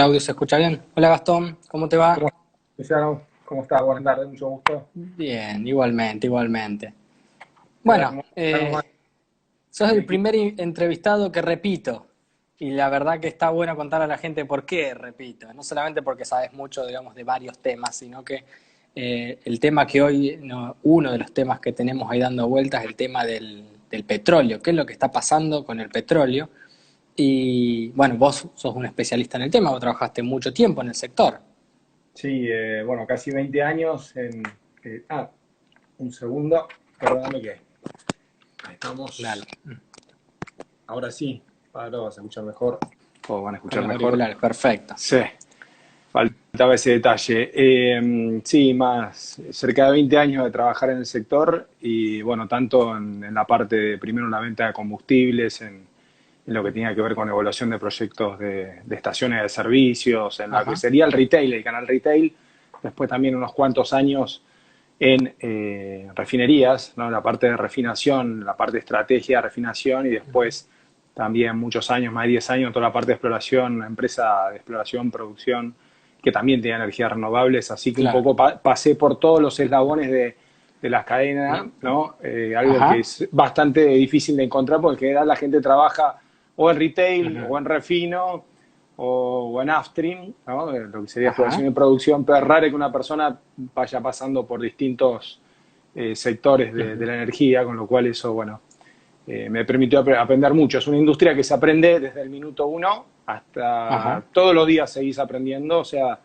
Audio se escucha bien. Hola Gastón, ¿cómo te va? ¿Cómo, Luciano? ¿Cómo estás? Buenas tardes, mucho gusto. Bien, igualmente, igualmente. ¿Qué tal? Bueno, ¿Cómo va sos el el equipo? primer entrevistado que repito y la verdad que está bueno contar a la gente por qué repito. No solamente porque sabes mucho, digamos, de varios temas, sino que el tema que hoy, uno de los temas que tenemos ahí dando vueltas es el tema del petróleo. ¿Qué es lo que está pasando con el petróleo? Y bueno, vos sos un especialista en el tema, vos trabajaste mucho tiempo en el sector. Sí, bueno, casi 20 años en... un segundo, perdóname que Dale, estamos... Ahora sí, ahora lo vas a escuchar mejor. ¿O van a con escuchar los mejor? auriculares, perfecto. Sí, faltaba ese detalle. Sí, más cerca de 20 años de trabajar en el sector y bueno, tanto en la parte de primero en la venta de combustibles, en lo que tenía que ver con evaluación de proyectos de estaciones de servicios, en lo que Ajá, sería el retail, el canal retail, después también unos cuantos años en refinerías, ¿no? La parte de refinación, la parte de estrategia de refinación y después también muchos años, más de 10 años, toda la parte de exploración, una empresa de exploración, producción, que también tenía energías renovables, así que un claro. poco pasé por todos los eslabones de las cadenas, ¿no? Algo que Ajá, es bastante difícil de encontrar porque en general la gente trabaja o en retail ajá, o en refino o en upstream, ¿no? Lo que sería exploración ajá, y producción, pero es raro que una persona vaya pasando por distintos sectores de la energía, con lo cual eso, bueno, me permitió aprender mucho. Es una industria que se aprende desde el minuto uno hasta ajá, todos los días seguís aprendiendo, o sea,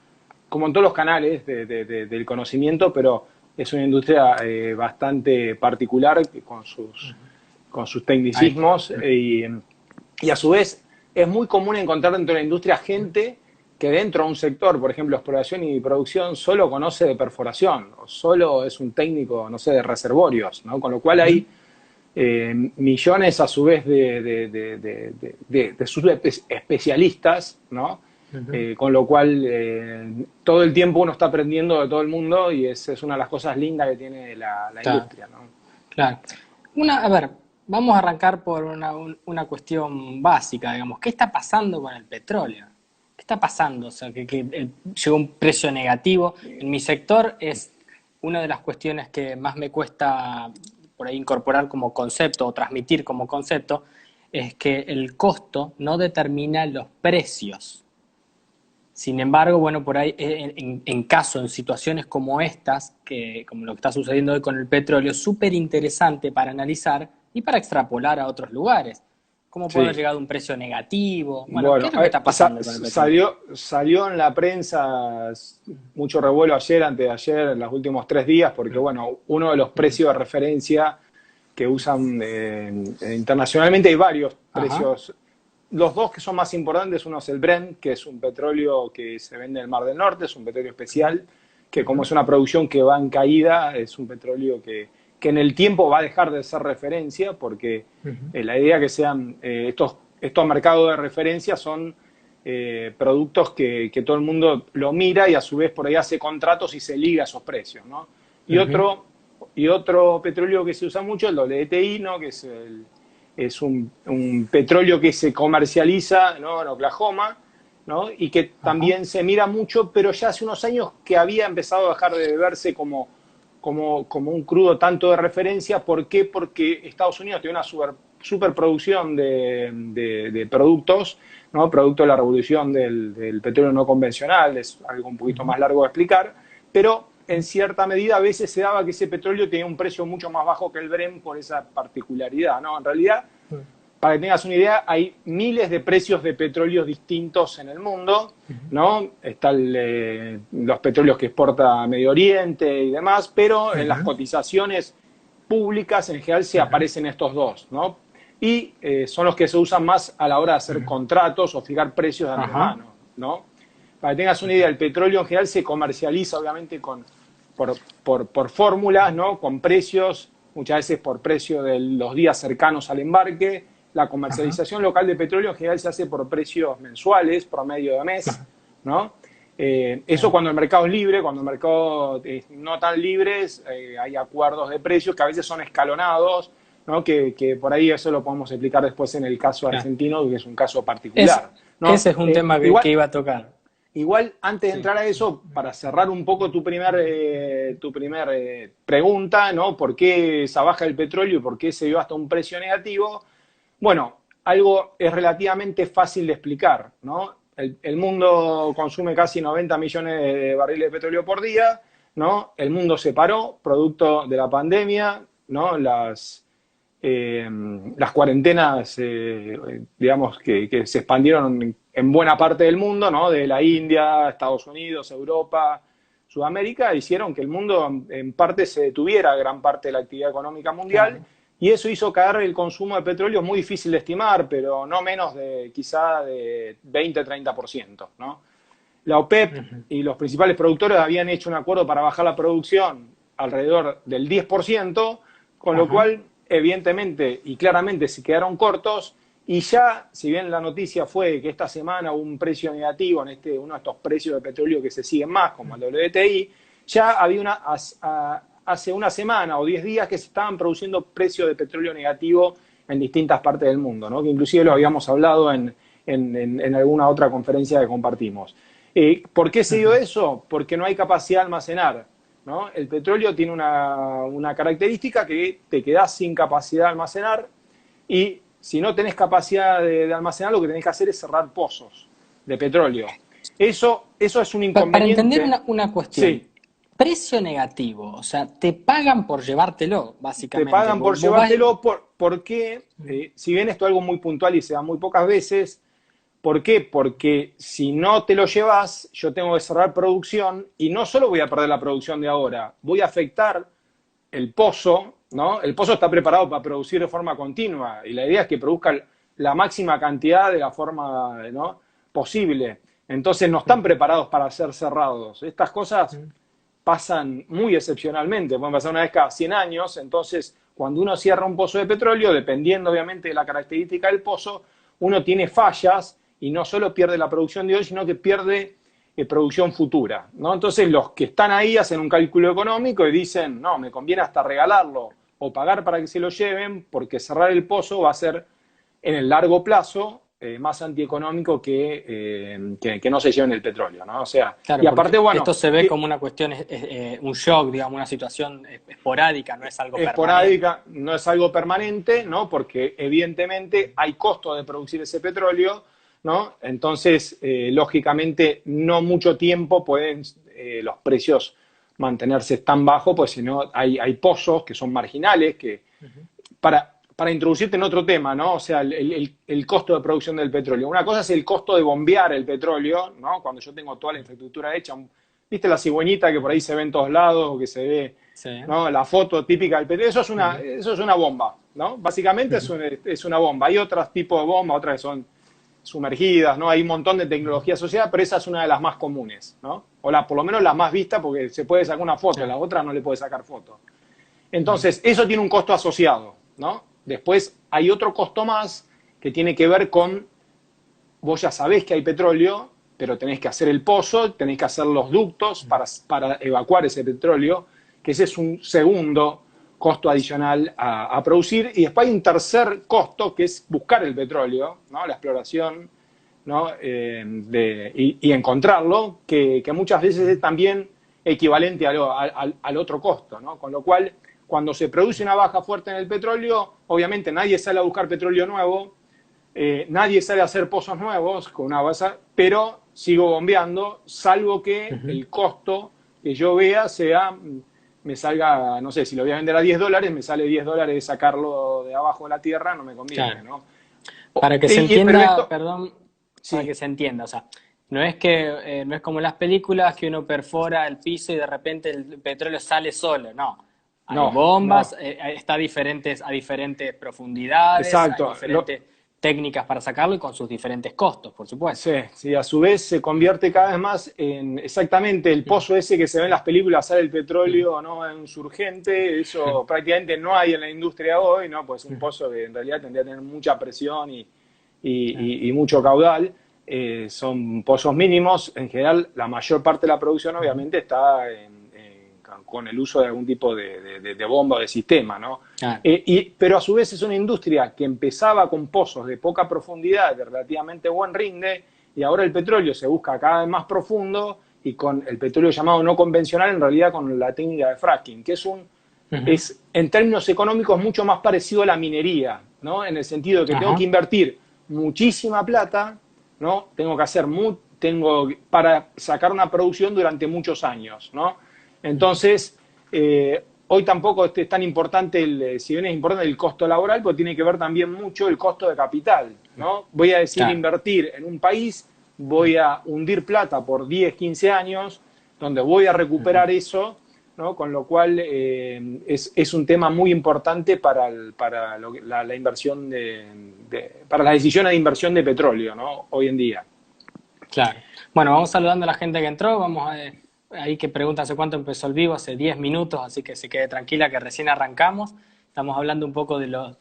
como en todos los canales del conocimiento, pero es una industria bastante particular con sus ahí, tecnicismos y a su vez es muy común encontrar dentro de la industria gente que dentro de un sector, por ejemplo, exploración y producción, solo conoce de perforación o solo es un técnico, no sé, de reservorios, ¿no? Con lo cual hay millones a su vez de sus especialistas, ¿no? Con lo cual todo el tiempo uno está aprendiendo de todo el mundo y es una de las cosas lindas que tiene la claro, industria, ¿no? claro. A ver, vamos a arrancar por una cuestión básica, digamos. ¿Qué está pasando con el petróleo? ¿Qué está pasando? O sea, llegó un precio negativo. En mi sector es una de las cuestiones que más me cuesta por ahí incorporar como concepto o transmitir como concepto, es que el costo no determina los precios. Sin embargo, bueno, por ahí, en situaciones como estas, como lo que está sucediendo hoy con el petróleo, es súper interesante para analizar y para extrapolar a otros lugares. ¿Cómo puede haber Sí, llegado a un precio negativo? Bueno, ¿qué bueno, es lo que está pasando con el petróleo? salió en la prensa mucho revuelo ayer, antes de ayer, en los últimos 3 días, porque bueno, uno de los precios de referencia que usan internacionalmente, hay varios Ajá, precios. Los dos que son más importantes, uno es el Brent, que es un petróleo que se vende en el Mar del Norte, es un petróleo especial, que como es una producción que va en caída, es un petróleo que en el tiempo va a dejar de ser referencia, porque la idea que sean estos mercados de referencia son productos que todo el mundo lo mira y a su vez por ahí hace contratos y se liga a esos precios, ¿no? Y otro, y otro petróleo que se usa mucho, el WTI, ¿no? Que es un petróleo que se comercializa, ¿no? En Oklahoma, ¿no? Y que ajá, también se mira mucho, pero ya hace unos años que había empezado a dejar de verse como un crudo tanto de referencia. ¿Por qué? Porque Estados Unidos tiene una superproducción de productos, ¿no? Producto de la revolución del petróleo no convencional, es algo un poquito más largo de explicar, pero en cierta medida a veces se daba que ese petróleo tenía un precio mucho más bajo que el Brent por esa particularidad, ¿no? En realidad, para que tengas una idea, hay miles de precios de petróleos distintos en el mundo, ¿no? Están los petróleos que exporta Medio Oriente y demás, pero en las cotizaciones públicas en general se aparecen estos dos, ¿no? Y son los que se usan más a la hora de hacer contratos o fijar precios de ajá, antemano, ¿no? Para que tengas una idea, el petróleo en general se comercializa obviamente por fórmulas, ¿no? Con precios, muchas veces por precio de los días cercanos al embarque. La ajá, comercialización local de petróleo en general se hace por precios mensuales, promedio de mes, ¿no? Eso claro. cuando el mercado es libre, cuando el mercado es no tan libre, hay acuerdos de precios que a veces son escalonados, ¿no? Que por ahí eso lo podemos explicar después en el caso Claro. argentino, que es un caso Es, particular, ¿no? ese es un tema que Igual, iba a tocar. igual, antes de Sí. entrar a eso, para cerrar un poco tu primer pregunta, ¿no? ¿Por qué esa baja del petróleo y por qué se dio hasta un precio negativo? Bueno, algo es relativamente fácil de explicar, ¿no? El mundo consume casi 90 millones de barriles de petróleo por día, ¿no? El mundo se paró, producto de la pandemia, ¿no? Las cuarentenas, digamos, que se expandieron en buena parte del mundo, ¿no? De la India, Estados Unidos, Europa, Sudamérica, hicieron que el mundo en parte se detuviera gran parte de la actividad económica mundial, Claro. y eso hizo caer el consumo de petróleo, muy difícil de estimar, pero no menos de quizá de 20-30%, ¿no? La OPEP Ujú. y los principales productores habían hecho un acuerdo para bajar la producción alrededor del 10%, con lo Ajá. cual, evidentemente y claramente, se quedaron cortos. Y ya, si bien la noticia fue que esta semana hubo un precio negativo en uno de estos precios de petróleo que se siguen más, como el WTI, ya había hace una semana o 10 días que se estaban produciendo precios de petróleo negativo en distintas partes del mundo, ¿no? Que inclusive lo Ujú. habíamos hablado en alguna otra conferencia que compartimos. ¿Por qué se dio Ujú. eso? Porque no hay capacidad de almacenar, ¿no? El petróleo tiene una característica que te quedás sin capacidad de almacenar, y si no tenés capacidad de almacenar, lo que tenés que hacer es cerrar pozos de petróleo. Eso es un Para entender inconveniente. una cuestión, Sí, precio negativo, o sea, te pagan por llevártelo, te básicamente. pagan por Vos vas y... llevártelo porque, si bien esto es algo muy puntual y se da muy pocas veces, ¿por qué? Porque si no te lo llevas, yo tengo que cerrar producción, y no solo voy a perder la producción de ahora, voy a afectar el pozo, ¿no? El pozo está preparado para producir de forma continua, y la idea es que produzca la máxima cantidad de la forma, ¿no?, posible. Entonces no están Ujú. preparados para ser cerrados. Estas cosas Ujú. pasan muy excepcionalmente, pueden pasar una vez cada 100 años, entonces cuando uno cierra un pozo de petróleo, dependiendo obviamente de la característica del pozo, uno tiene fallas y no solo pierde la producción de hoy, sino que pierde producción futura, ¿no? Entonces los que están ahí hacen un cálculo económico y dicen, no, me conviene hasta regalarlo o pagar para que se lo lleven, porque cerrar el pozo va a ser en el largo plazo más antieconómico que no se lleven el petróleo, ¿no? O sea, y Claro, aparte, porque bueno, esto se ve que como una cuestión, un shock, digamos, una situación esporádica, no es algo permanente. esporádica, no es algo permanente, ¿no? Porque evidentemente hay costo de producir ese petróleo, ¿no? Entonces, lógicamente, no mucho tiempo pueden los precios mantenerse tan bajos, pues si no, hay pozos que son marginales, que Ujú. para introducirte en otro tema, ¿no? O sea, el costo de producción del petróleo. Una cosa es el costo de bombear el petróleo, ¿no? Cuando yo tengo toda la infraestructura hecha, ¿viste la cigüeñita que por ahí se ve en todos lados, o que se ve, Sí. ¿no?, la foto típica del petróleo? Ujú. Eso es una bomba, ¿no? Básicamente Ujú. es una bomba. Hay otros tipos de bombas, otras que son sumergidas, ¿no? Hay un montón de Ujú. tecnología asociada, pero esa es una de las más comunes, ¿no? Por lo menos la más vista, porque se puede sacar una foto, Ah. la otra no le puede sacar foto. Ujú. Entonces, eso tiene un costo asociado, ¿no? Después hay otro costo más que tiene que ver con, vos ya sabés que hay petróleo, pero tenés que hacer el pozo, tenés que hacer los ductos para evacuar ese petróleo, que ese es un segundo costo adicional a producir. Y después hay un tercer costo, que es buscar el petróleo, ¿no? La exploración, ¿no? Y encontrarlo, que muchas veces es también equivalente al otro costo, ¿no? Con lo cual, cuando se produce una baja fuerte en el petróleo, obviamente nadie sale a buscar petróleo nuevo, nadie sale a hacer pozos nuevos con una base, pero sigo bombeando, salvo que Ujú. el costo que yo vea sea, me salga, no sé, si lo voy a vender a $10, me sale $10 sacarlo de abajo de la tierra, no me conviene, Claro. ¿no? Para que se Pero entienda, esto, perdón, para que sí, se entienda, o sea, no es que no es como en las películas que uno perfora el piso y de repente el petróleo sale solo, no. Hay no, bombas, no, está a diferentes profundidades, hay exacto. diferentes técnicas para sacarlo y con sus diferentes costos, por Sí, supuesto. sí, a su vez se convierte cada vez más en exactamente el Mm. pozo ese que se ve en las películas, sale el Mm. petróleo, ¿no?, en un surgente. Mm. Eso prácticamente no hay en la industria hoy, ¿no? Pues un Mm. pozo que en realidad tendría que tener mucha presión Ah. y mucho caudal. Son pozos mínimos. En general, la mayor parte de la producción Ujú. obviamente está con el uso de algún tipo de bomba o de sistema, ¿no? Ah. Pero a su vez es una industria que empezaba con pozos de poca profundidad, de relativamente buen rinde, y ahora el petróleo se busca cada vez más profundo y con el petróleo llamado no convencional, en realidad con la técnica de fracking, que es en términos económicos mucho más parecido a la minería, ¿no? En el sentido de que tengo que invertir muchísima plata, ¿no? Tengo para sacar una producción durante muchos años, ¿no? Entonces, hoy tampoco es tan importante, si bien es importante el costo laboral, pero tiene que ver también mucho el costo de capital, ¿no? Voy a decir invertir en un país, voy a hundir plata por 10, 15 años, donde voy a recuperar eso, ¿no? Con lo cual es un tema muy importante para la inversión para las decisiones de inversión de petróleo, ¿no? Hoy en día. Claro. Bueno, vamos saludando a la gente que entró, vamos a... Ahí que pregunta hace cuánto empezó el vivo, hace 10 minutos, así que se quede tranquila que recién arrancamos. Estamos hablando un poco de los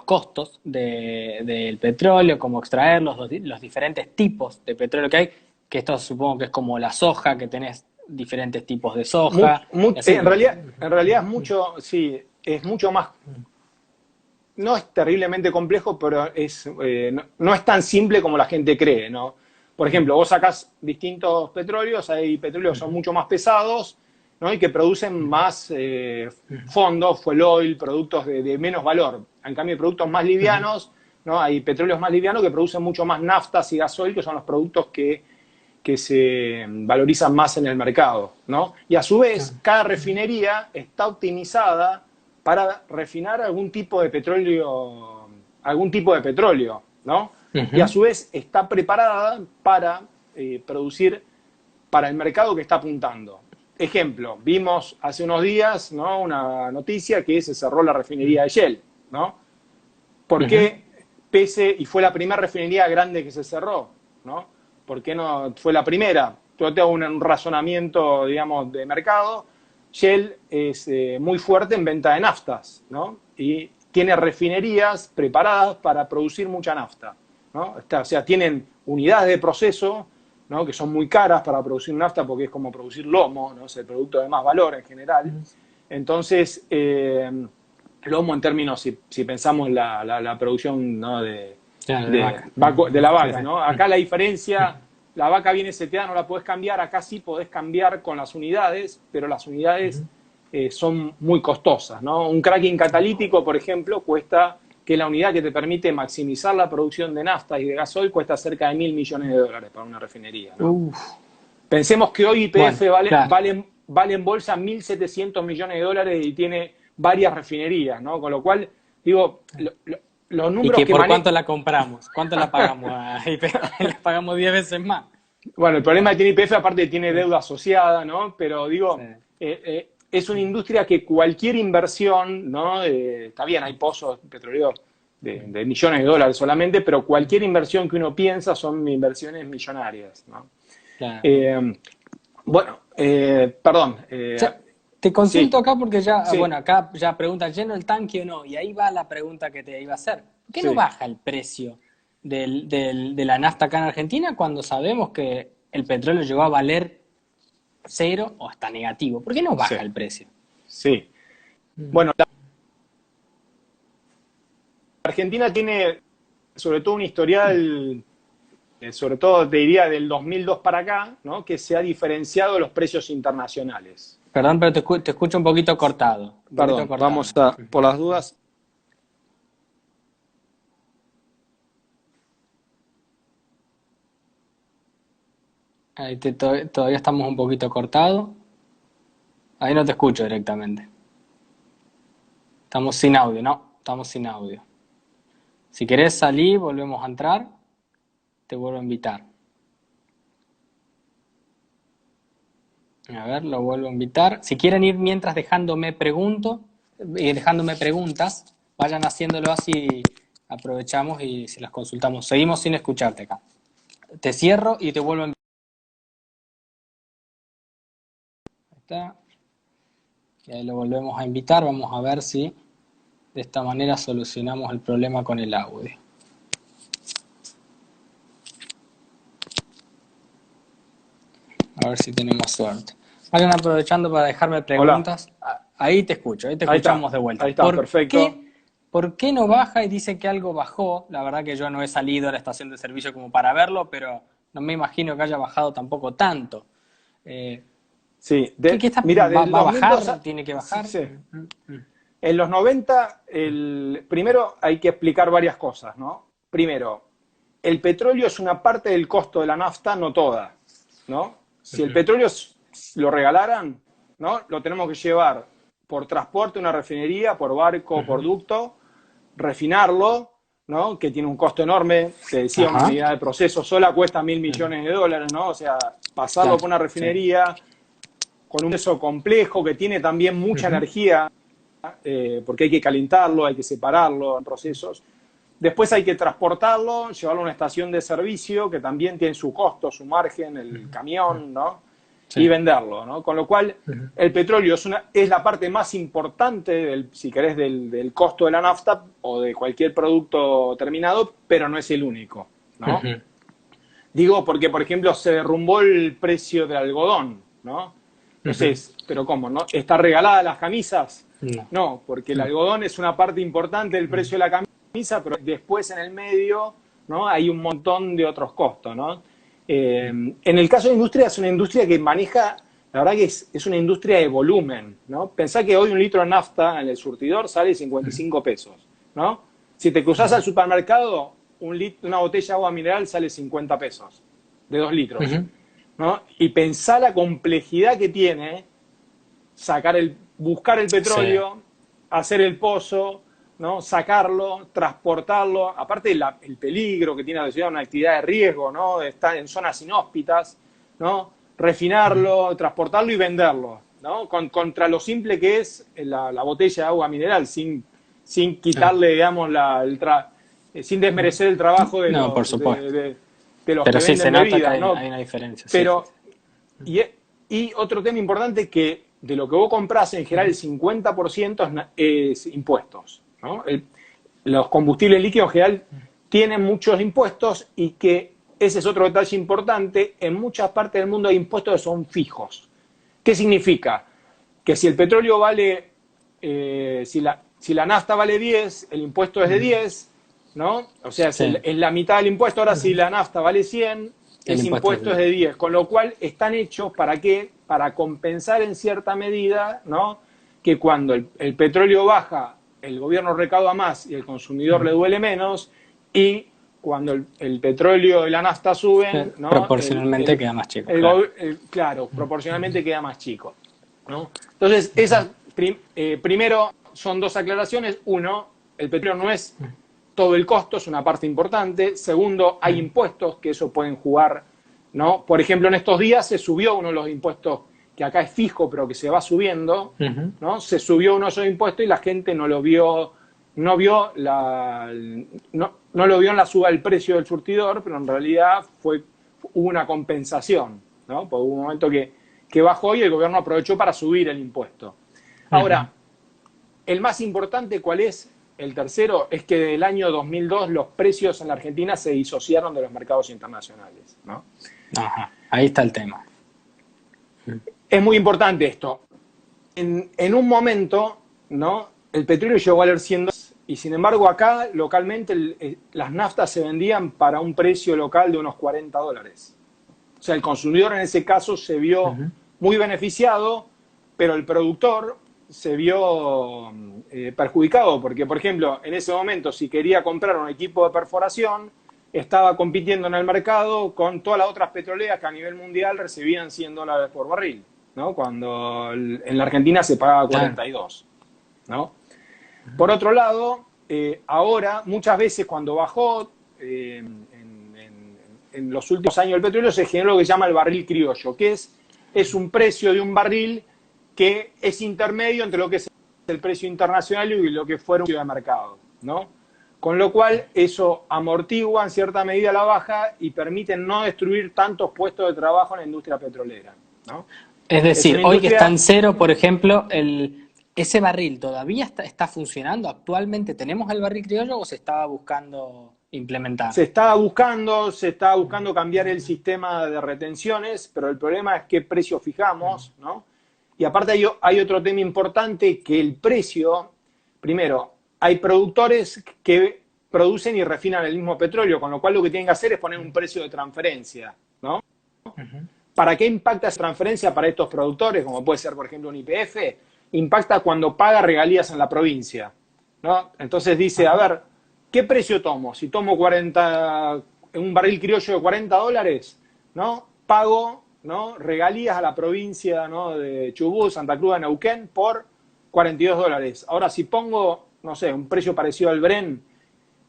costos del petróleo, cómo extraerlos, los diferentes tipos de petróleo que hay, que esto supongo que es como la soja, que tenés diferentes tipos de soja. En realidad es mucho, sí, es mucho más, no es terriblemente complejo, pero no es tan simple como la gente cree, ¿no? Por ejemplo, vos sacás distintos petróleos, hay petróleos que son mucho más pesados, ¿no? Y que producen más fondos, fuel oil, productos de menos valor. En cambio, hay productos más livianos, ¿no? Hay petróleos más livianos que producen mucho más naftas y gasoil, que son los productos que se valorizan más en el mercado, ¿no? Y a su vez, cada refinería está optimizada para refinar algún tipo de petróleo, ¿no? Y a su vez está preparada para producir para el mercado que está apuntando. Ejemplo, vimos hace unos días, ¿no? Una noticia que se cerró la refinería de Shell, ¿no? ¿Por qué y fue la primera refinería grande que se cerró, ¿no? ¿Por qué no fue la primera? Yo tengo un razonamiento, digamos, de mercado. Shell es muy fuerte en venta de naftas, ¿no? Y tiene refinerías preparadas para producir mucha nafta, ¿no? O sea, tienen unidades de proceso, ¿no? Que son muy caras para producir nafta porque es como producir lomo, ¿no? Es el producto de más valor en general. Entonces, lomo en términos, si pensamos la producción, ¿no? de la vaca, ¿no? Acá la diferencia, la vaca viene seteada, no la podés cambiar, acá sí podés cambiar con las unidades, pero las unidades son muy costosas, ¿no? Un cracking catalítico, por ejemplo, cuesta, que es la unidad que te permite maximizar la producción de nafta y de gasoil, cuesta cerca de $1.000 millones para una refinería, ¿no? Pensemos que hoy YPF vale en bolsa $1.700 millones y tiene varias refinerías, ¿no? Con lo cual, digo, los números ¿Y por cuánto la compramos? ¿Cuánto la pagamos a YPF? La pagamos 10 veces más. Bueno, el problema que tiene YPF, aparte tiene deuda asociada, ¿no? Pero digo, es una industria que cualquier inversión, ¿no? Está bien, hay pozos petroleros de millones de dólares solamente, pero cualquier inversión que uno piensa son inversiones millonarias, ¿no? Claro. Bueno, perdón. Te consulto acá porque bueno, acá ya pregunta, ¿lleno el tanque o no? Y ahí va la pregunta que te iba a hacer. ¿Por qué no baja el precio de la nafta acá en Argentina cuando sabemos que el petróleo llegó a valer cero o hasta negativo? ¿Por qué no baja el precio? Sí. Bueno, la Argentina tiene sobre todo un historial, sobre todo te diría del 2002 para acá, ¿no? Que se ha diferenciado de los precios internacionales. Perdón, pero te escucho un poquito cortado. Perdón, vamos a, por las dudas. Ahí todavía estamos un poquito cortados. Ahí no te escucho directamente. Estamos sin audio, ¿no? Estamos sin audio. Si querés salir, volvemos a entrar. Te vuelvo a invitar. A ver, lo vuelvo a invitar. Si quieren ir mientras dejándome preguntas, vayan haciéndolo así, aprovechamos y se las consultamos. Seguimos sin escucharte acá. Te cierro y te vuelvo a invitar. Ahí está. Y ahí lo volvemos a invitar. Vamos a ver si de esta manera solucionamos el problema con el audio. A ver si tenemos suerte. Vayan aprovechando para dejarme preguntas. Hola. Ahí te escucho, ahí te escuchamos de vuelta. Ahí está, perfecto. ¿Por qué no baja y dice que algo bajó? La verdad que yo no he salido a la estación de servicio como para verlo, pero no me imagino que haya bajado tampoco tanto. Sí, ¿Qué está, mira, va, del va a 2002 bajar? ¿Tiene que bajar? sí. En los 90, primero hay que explicar varias cosas, ¿no? Primero, el petróleo es una parte del costo de la nafta, no toda, ¿no? Si el petróleo lo regalaran, ¿no? Lo tenemos que llevar por transporte a una refinería, por barco, por ducto, refinarlo, ¿no? Que tiene un costo enorme. Te decía, una Ajá, unidad de proceso sola cuesta $1.000 millones, ¿no? O sea, pasarlo claro, por una sí. refinería con un proceso complejo que tiene también mucha energía, porque hay que calentarlo, hay que separarlo en procesos. Después hay que transportarlo, llevarlo a una estación de servicio que también tiene su costo, su margen, el camión, ¿no? Y Sí. venderlo, ¿no? Con lo cual, el petróleo es la parte más importante, si querés, del costo de la nafta o de cualquier producto terminado, pero no es el único, ¿no? Digo porque, por ejemplo, se derrumbó el precio del algodón, ¿no? Entonces, ¿pero cómo? ¿No? ¿Está regalada las camisas? No. No, porque el algodón es una parte importante del precio de la camisa, pero después en el medio, ¿no? Hay un montón de otros costos, ¿no? En el caso de industria, es una industria que maneja, la verdad que es una industria de volumen, ¿no? Pensá que hoy un litro de nafta en el surtidor sale 55 pesos, ¿no? Si te cruzás al supermercado, una botella de agua mineral sale 50 pesos, de 2 litros, ¿no? Y pensá la complejidad que tiene buscar el Sí, petróleo, hacer el pozo, ¿no? Sacarlo, transportarlo, aparte el peligro que tiene la ciudad, una actividad de riesgo, ¿no? Estar en zonas inhóspitas, ¿no? Refinarlo, transportarlo y venderlo, ¿no? Contra lo simple que es la botella de agua mineral, sin claro. quitarle, digamos, sin desmerecer el trabajo de No, por los, supuesto. de los Pero que sí se venden nota que bebidas, hay ¿no? una diferencia, sí, sí, Pero, sí. y otro tema importante que de lo que vos compras, en general el 50% es impuestos, ¿no? Los combustibles líquidos en general tienen muchos impuestos y que ese es otro detalle importante. En muchas partes del mundo hay impuestos que son fijos. ¿Qué significa? Que si el petróleo vale, si la nafta vale 10, el impuesto es de 10, ¿no? O sea, Sí, es la mitad del impuesto. Ahora, si la nafta vale 100, el ese impuesto es impuesto es de 10. Con lo cual, están hechos ¿para qué? Para compensar en cierta medida, ¿no? Que cuando el petróleo baja, el gobierno recauda más y el consumidor le duele menos, y cuando el petróleo y la nafta suben, ¿no? proporcionalmente queda más chico, claro. Claro, proporcionalmente queda más chico, ¿no? Entonces, primero son dos aclaraciones. Uno, el petróleo no es todo el costo, es una parte importante. Segundo, hay impuestos que eso pueden jugar, ¿no? Por ejemplo, en estos días se subió uno de los impuestos que acá es fijo, pero que se va subiendo, ¿no? Se subió uno de esos impuestos y la gente no lo vio, no lo vio en la suba del precio del surtidor, pero en realidad hubo una compensación, ¿no? Porque hubo un momento que bajó y el gobierno aprovechó para subir el impuesto. Ahora, el más importante, ¿cuál es? El tercero es que desde el año 2002 los precios en la Argentina se disociaron de los mercados internacionales, ¿no? Ajá, ahí está el tema. Es muy importante esto. En un momento, ¿no? El petróleo llegó a valer $100 y sin embargo acá localmente las naftas se vendían para un precio local de unos $40. O sea, el consumidor en ese caso se vio muy beneficiado, pero el productor se vio perjudicado, porque, por ejemplo, en ese momento, si quería comprar un equipo de perforación, estaba compitiendo en el mercado con todas las otras petroleras que a nivel mundial recibían $100 por barril, ¿no? Cuando en la Argentina se pagaba Claro. 42, ¿no? Por otro lado, ahora, muchas veces cuando bajó en los últimos años el petróleo, se generó lo que se llama el barril criollo, que es un precio de un barril que es intermedio entre lo que es el precio internacional y lo que fuera un precio de mercado, ¿no? Con lo cual, eso amortigua en cierta medida la baja y permite no destruir tantos puestos de trabajo en la industria petrolera, ¿no? Es Es decir, una hoy que está industria. en cero, por ejemplo, ese barril todavía está funcionando actualmente. ¿Tenemos el barril criollo o se estaba buscando implementar? Se estaba buscando cambiar el sistema de retenciones, pero el problema es qué precio fijamos, ¿no? Y aparte hay otro tema importante, que el precio, primero, hay productores que producen y refinan el mismo petróleo, con lo cual lo que tienen que hacer es poner un precio de transferencia, ¿no? Ujú. ¿Para qué impacta esa transferencia para estos productores, como puede ser, por ejemplo, un YPF? Impacta cuando paga regalías en la provincia, ¿no? Entonces dice, a Ajá. ver, ¿qué precio tomo? Si tomo 40, un barril criollo de $40, ¿no? Pago, ¿no? Regalías a la provincia, ¿no? De Chubut, Santa Cruz de Neuquén por $42. Ahora, si pongo, no sé, un precio parecido al Bren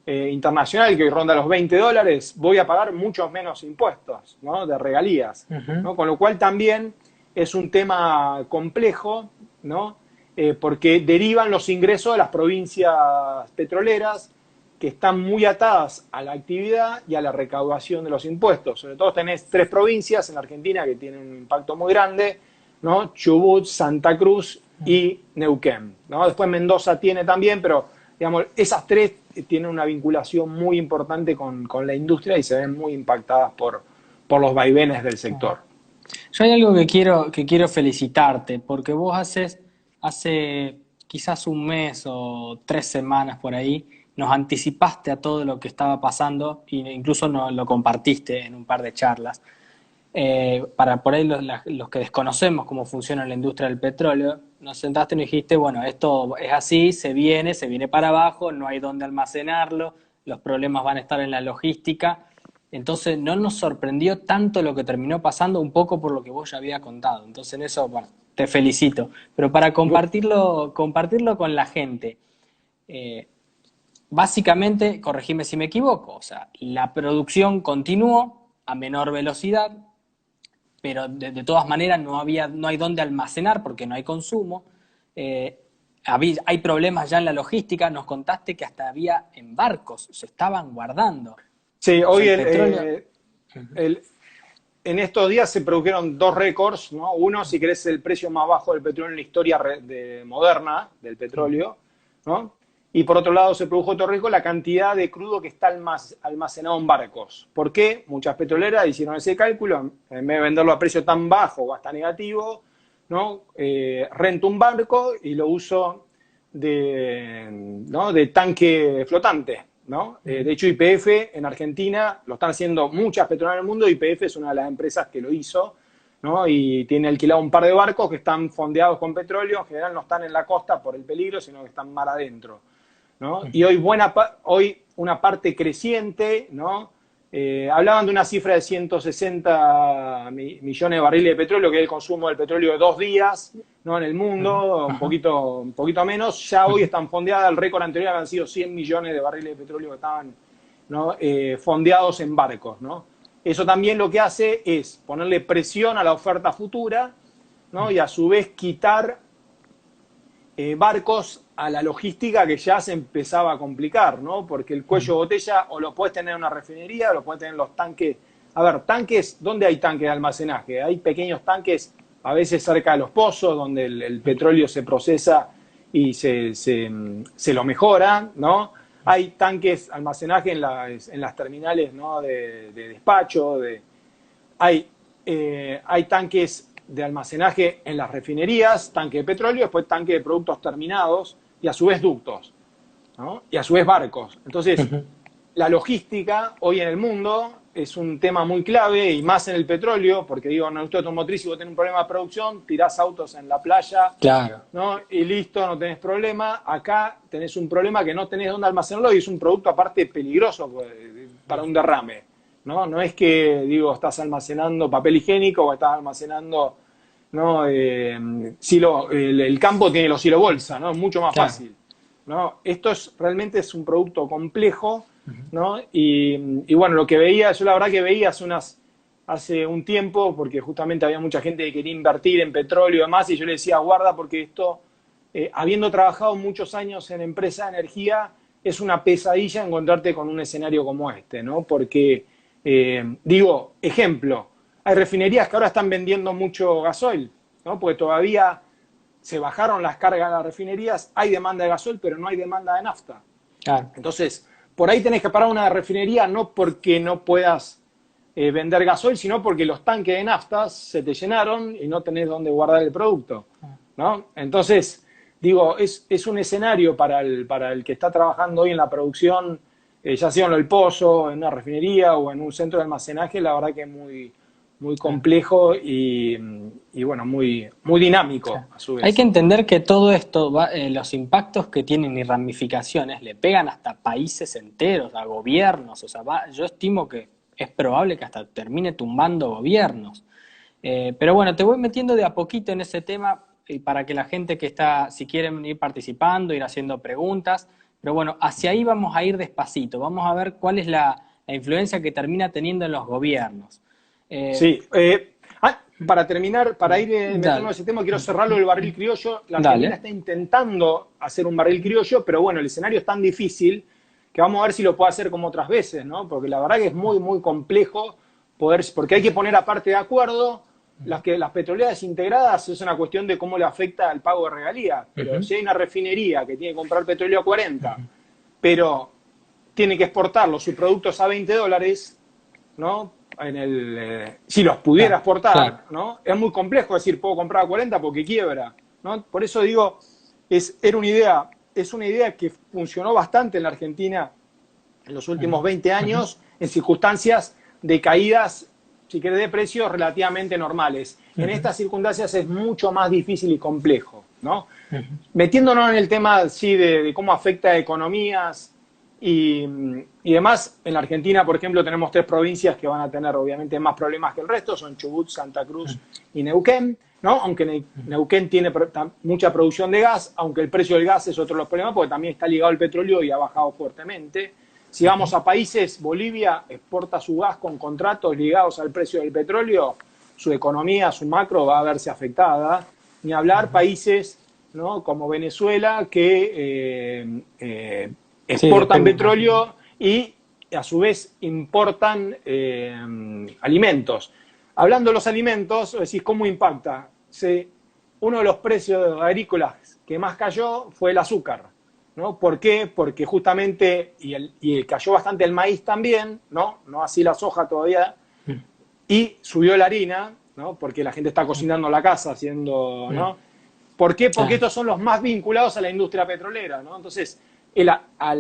internacional que hoy ronda los $20, voy a pagar muchos menos impuestos, ¿no? De regalías, Ujú. ¿no? Con lo cual también es un tema complejo, ¿no? Porque derivan los ingresos de las provincias petroleras que están muy atadas a la actividad y a la recaudación de los impuestos. Sobre todo tenés 3 provincias en Argentina que tienen un impacto muy grande, ¿no? Chubut, Santa Cruz y Neuquén, ¿no? Después Mendoza tiene también, pero digamos, esas 3 tienen una vinculación muy importante con la industria y se ven muy impactadas por los vaivenes del sector. Yo hay algo que quiero felicitarte, porque vos hace quizás un mes o 3 semanas por ahí, nos anticipaste a todo lo que estaba pasando e incluso nos lo compartiste en un par de charlas. Para por ahí los que desconocemos cómo funciona la industria del petróleo, nos sentaste y nos dijiste, bueno, esto es así, se viene para abajo, no hay dónde almacenarlo, los problemas van a estar en la logística. Entonces no nos sorprendió tanto lo que terminó pasando, un poco por lo que vos ya habías contado. Entonces en eso, bueno, te felicito. Pero para compartirlo con la gente, eh, básicamente, corregime si me equivoco, o sea, la producción continuó a menor velocidad, pero de todas maneras no hay dónde almacenar porque no hay consumo. Eh, hay problemas ya en la logística, nos contaste que hasta había en barcos, se estaban guardando. Sí, O sea, hoy el petróleo. el- en estos días se produjeron 2 récords, ¿no? Uno, si querés, el precio más bajo del petróleo en la historia moderna del Ujú. petróleo, ¿no? Y por otro lado se produjo otro récord, la cantidad de crudo que está almacenado en barcos. ¿Por qué? Muchas petroleras hicieron ese cálculo, en vez de venderlo a precio tan bajo o hasta negativo, ¿no? Rento un barco y lo uso ¿no? de tanque flotante, ¿no? Ujú. De hecho, YPF en Argentina lo están haciendo muchas petroleras en el mundo. YPF es una de las empresas que lo hizo, ¿no? Y tiene alquilado un par de barcos que están fondeados con petróleo. En general no están en la costa por el peligro, sino que están mar adentro, ¿no? Y Ujú. hoy una parte creciente, ¿no? Hablaban de una cifra de 160 millones de barriles de petróleo, que es el consumo del petróleo de 2 días, ¿no? En el Ujú. mundo, Ajá. un poquito menos. Ya hoy Ujú. están fondeadas, el récord anterior habían sido 100 millones de barriles de petróleo que estaban, ¿no? Fondeados en barcos, ¿no? Eso también lo que hace es ponerle presión a la oferta futura, ¿no? Y a su vez quitar barcos a la logística que ya se empezaba a complicar, ¿no? Porque el cuello de Ujú. botella o lo puedes tener en una refinería, o lo puedes tener en los tanques. A ver, tanques, ¿dónde hay tanques de almacenaje? Hay pequeños tanques, a veces cerca de los pozos, donde el petróleo se procesa y se lo mejora, ¿no? Hay tanques de almacenaje en las terminales, ¿no? De despacho, hay tanques de almacenaje en las refinerías, tanque de petróleo, después tanque de productos terminados y a su vez ductos, ¿no? Y a su vez barcos. Entonces, Ujú. la logística hoy en el mundo es un tema muy clave y más en el petróleo, porque digo, en la industria automotriz, si vos tenés un problema de producción, tirás autos en la playa, Claro, ¿no? Y listo, no tenés problema. Acá tenés un problema que no tenés dónde almacenarlo y es un producto aparte peligroso para un derrame, ¿no? No es que, digo, estás almacenando papel higiénico o estás almacenando, ¿no? El campo tiene los silo bolsa, ¿no? Es mucho más claro. fácil, ¿no? Esto realmente es un producto complejo, Ujú. ¿no? Y bueno, lo que veía, yo la verdad que veía hace un tiempo, porque justamente había mucha gente que quería invertir en petróleo y demás, y yo le decía, guarda, porque esto, habiendo trabajado muchos años en empresa de energía, es una pesadilla encontrarte con un escenario como este, ¿no? Porque, digo, ejemplo, hay refinerías que ahora están vendiendo mucho gasoil, ¿no? Porque todavía se bajaron las cargas de las refinerías, hay demanda de gasoil, pero no hay demanda de nafta. Claro. Entonces, por ahí tenés que parar una refinería no porque no puedas vender gasoil, sino porque los tanques de naftas se te llenaron y no tenés dónde guardar el producto, ¿no? Entonces, digo, es un escenario para el que está trabajando hoy en la producción, ya sea en el pozo, en una refinería o en un centro de almacenaje, la verdad que es muy, muy complejo y bueno, muy, muy dinámico a su Hay vez. que entender que todo esto, los impactos que tienen y ramificaciones le pegan hasta países enteros, a gobiernos. O sea, yo estimo que es probable que hasta termine tumbando gobiernos. Pero bueno, te voy metiendo de a poquito en ese tema y para que la gente que está, si quieren ir participando, ir haciendo preguntas. Pero bueno, hacia ahí vamos a ir despacito. Vamos a ver cuál es la influencia que termina teniendo en los gobiernos. Eh, Sí, para terminar, para ir metiendo en dale, ese tema, quiero cerrarlo del barril criollo. La Argentina dale. está intentando hacer un barril criollo, pero bueno, el escenario es tan difícil que vamos a ver si lo puede hacer como otras veces, ¿no? Porque la verdad que es muy, muy complejo poder, porque hay que poner aparte de acuerdo las petroleras integradas, es una cuestión de cómo le afecta al pago de regalías. Pero Ujú. si hay una refinería que tiene que comprar petróleo a 40, pero tiene que exportarlo, sus productos a $20, ¿no? Si los pudiera Claro, claro. exportar, ¿no? Es muy complejo decir, puedo comprar a 40 porque quiebra, ¿no? Por eso digo, es una idea que funcionó bastante en la Argentina en los últimos 20 Ujú. años en circunstancias de caídas, si querés, de precios relativamente normales. En Ujú. estas circunstancias es mucho más difícil y complejo, ¿no? Ujú. Metiéndonos en el tema sí, de cómo afecta a economías y demás, en la Argentina, por ejemplo, tenemos 3 provincias que van a tener obviamente más problemas que el resto, son Chubut, Santa Cruz y Neuquén, ¿no? Aunque Neuquén tiene mucha producción de gas, aunque el precio del gas es otro de los problemas, porque también está ligado al petróleo y ha bajado fuertemente. Si vamos a países, Bolivia exporta su gas con contratos ligados al precio del petróleo, su economía, su macro va a verse afectada. Ni hablar países, ¿no? Como Venezuela que Sí, exportan depende más. petróleo y a su vez importan alimentos. Hablando de los alimentos, decís, ¿cómo impacta? Uno de los precios agrícolas que más cayó fue el azúcar, ¿no? ¿Por qué? Porque justamente, cayó bastante el maíz también, ¿no? No así la soja todavía, y subió la harina, ¿no? Porque la gente está cocinando en la casa, haciendo, ¿no? ¿Por qué? Porque Ah, estos son los más vinculados a la industria petrolera, ¿no? Entonces, a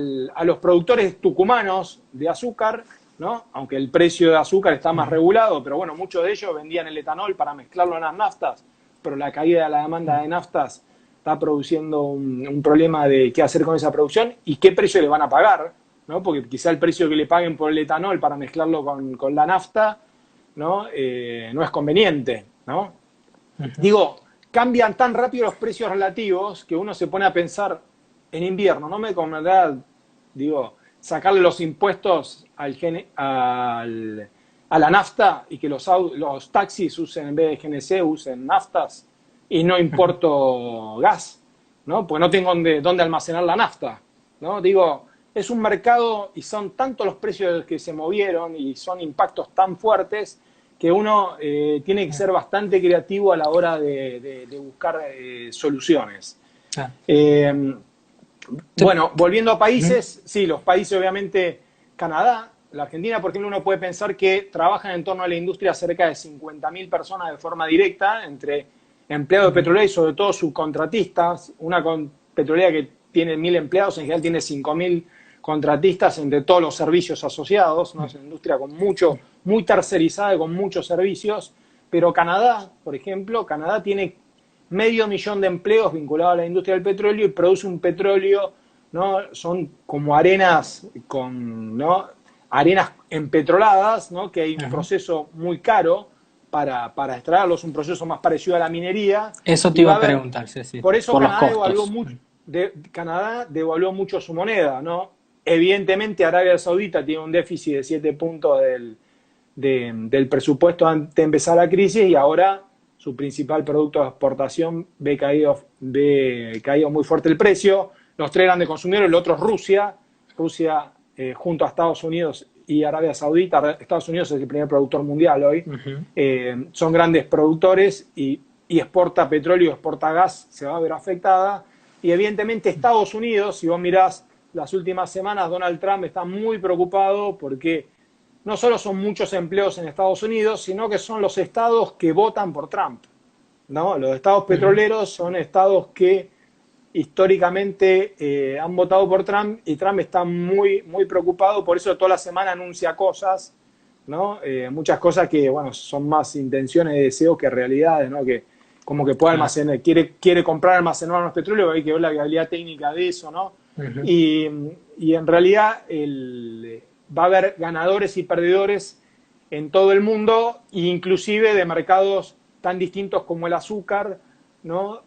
los productores tucumanos de azúcar, ¿no? Aunque el precio de azúcar está más regulado, pero bueno, muchos de ellos vendían el etanol para mezclarlo en las naftas, pero la caída de la demanda de naftas está produciendo un problema de qué hacer con esa producción y qué precio le van a pagar, ¿no? Porque quizá el precio que le paguen por el etanol para mezclarlo con la nafta, ¿no? No es conveniente, ¿no? Digo, cambian tan rápido los precios relativos que uno se pone a pensar en invierno, no me convendrá, digo, sacarle los impuestos a la nafta y que los taxis usen, en vez de GNC, usen naftas y no importo gas, ¿no? Porque no tengo dónde almacenar la nafta, ¿no? Digo, es un mercado y son tantos los precios que se movieron y son impactos tan fuertes que uno tiene que ser bastante creativo a la hora de buscar soluciones. ah. Eh, Te- bueno, volviendo a Ujú. países, sí, los países obviamente, Canadá, la Argentina, por ejemplo, uno puede pensar que trabajan en torno a la industria cerca de 50.000 personas de forma directa, entre empleados de petrolera y sobre todo subcontratistas. Una petrolera que tiene 1.000 empleados, en general tiene 5.000 contratistas entre todos los servicios asociados, ¿no? Es una industria con muy tercerizada y con muchos servicios, pero Canadá, por ejemplo, Canadá tiene 500.000 de empleos vinculados a la industria del petróleo y produce un petróleo, ¿no? Son como arenas ¿no? Arenas empetroladas, ¿no? Que hay un Ajá. proceso muy caro para extraerlos, un proceso más parecido a la minería, Eso te y iba va a a haber, preguntar, sí, sí, por eso por los Canadá devaluó costos. mucho, Canadá devaluó mucho su moneda, ¿no? Evidentemente Arabia Saudita tiene un déficit de 7 puntos del presupuesto antes de empezar la crisis y ahora su principal producto de exportación ve caído muy fuerte el precio. Los 3 grandes consumidores, el otro es Rusia. Rusia, junto a Estados Unidos y Arabia Saudita, Estados Unidos es el primer productor mundial hoy, Ujú. son grandes productores y exporta petróleo, exporta gas, se va a ver afectada. Y evidentemente Estados Unidos, si vos mirás las últimas semanas, Donald Trump está muy preocupado porque no solo son muchos empleos en Estados Unidos, sino que son los estados que votan por Trump, ¿no? Los estados Ujú. petroleros son estados que históricamente han votado por Trump y Trump está muy, muy preocupado, por eso toda la semana anuncia cosas ¿no? Muchas cosas que, bueno, son más intenciones y deseos que realidades, ¿no? Que como que puede Claro. almacenar, quiere comprar, almacenar más petróleo, hay que ver la viabilidad técnica de eso, ¿no? Ujú. Y, y en realidad va a haber ganadores y perdedores en todo el mundo, inclusive de mercados tan distintos como el azúcar, ¿no?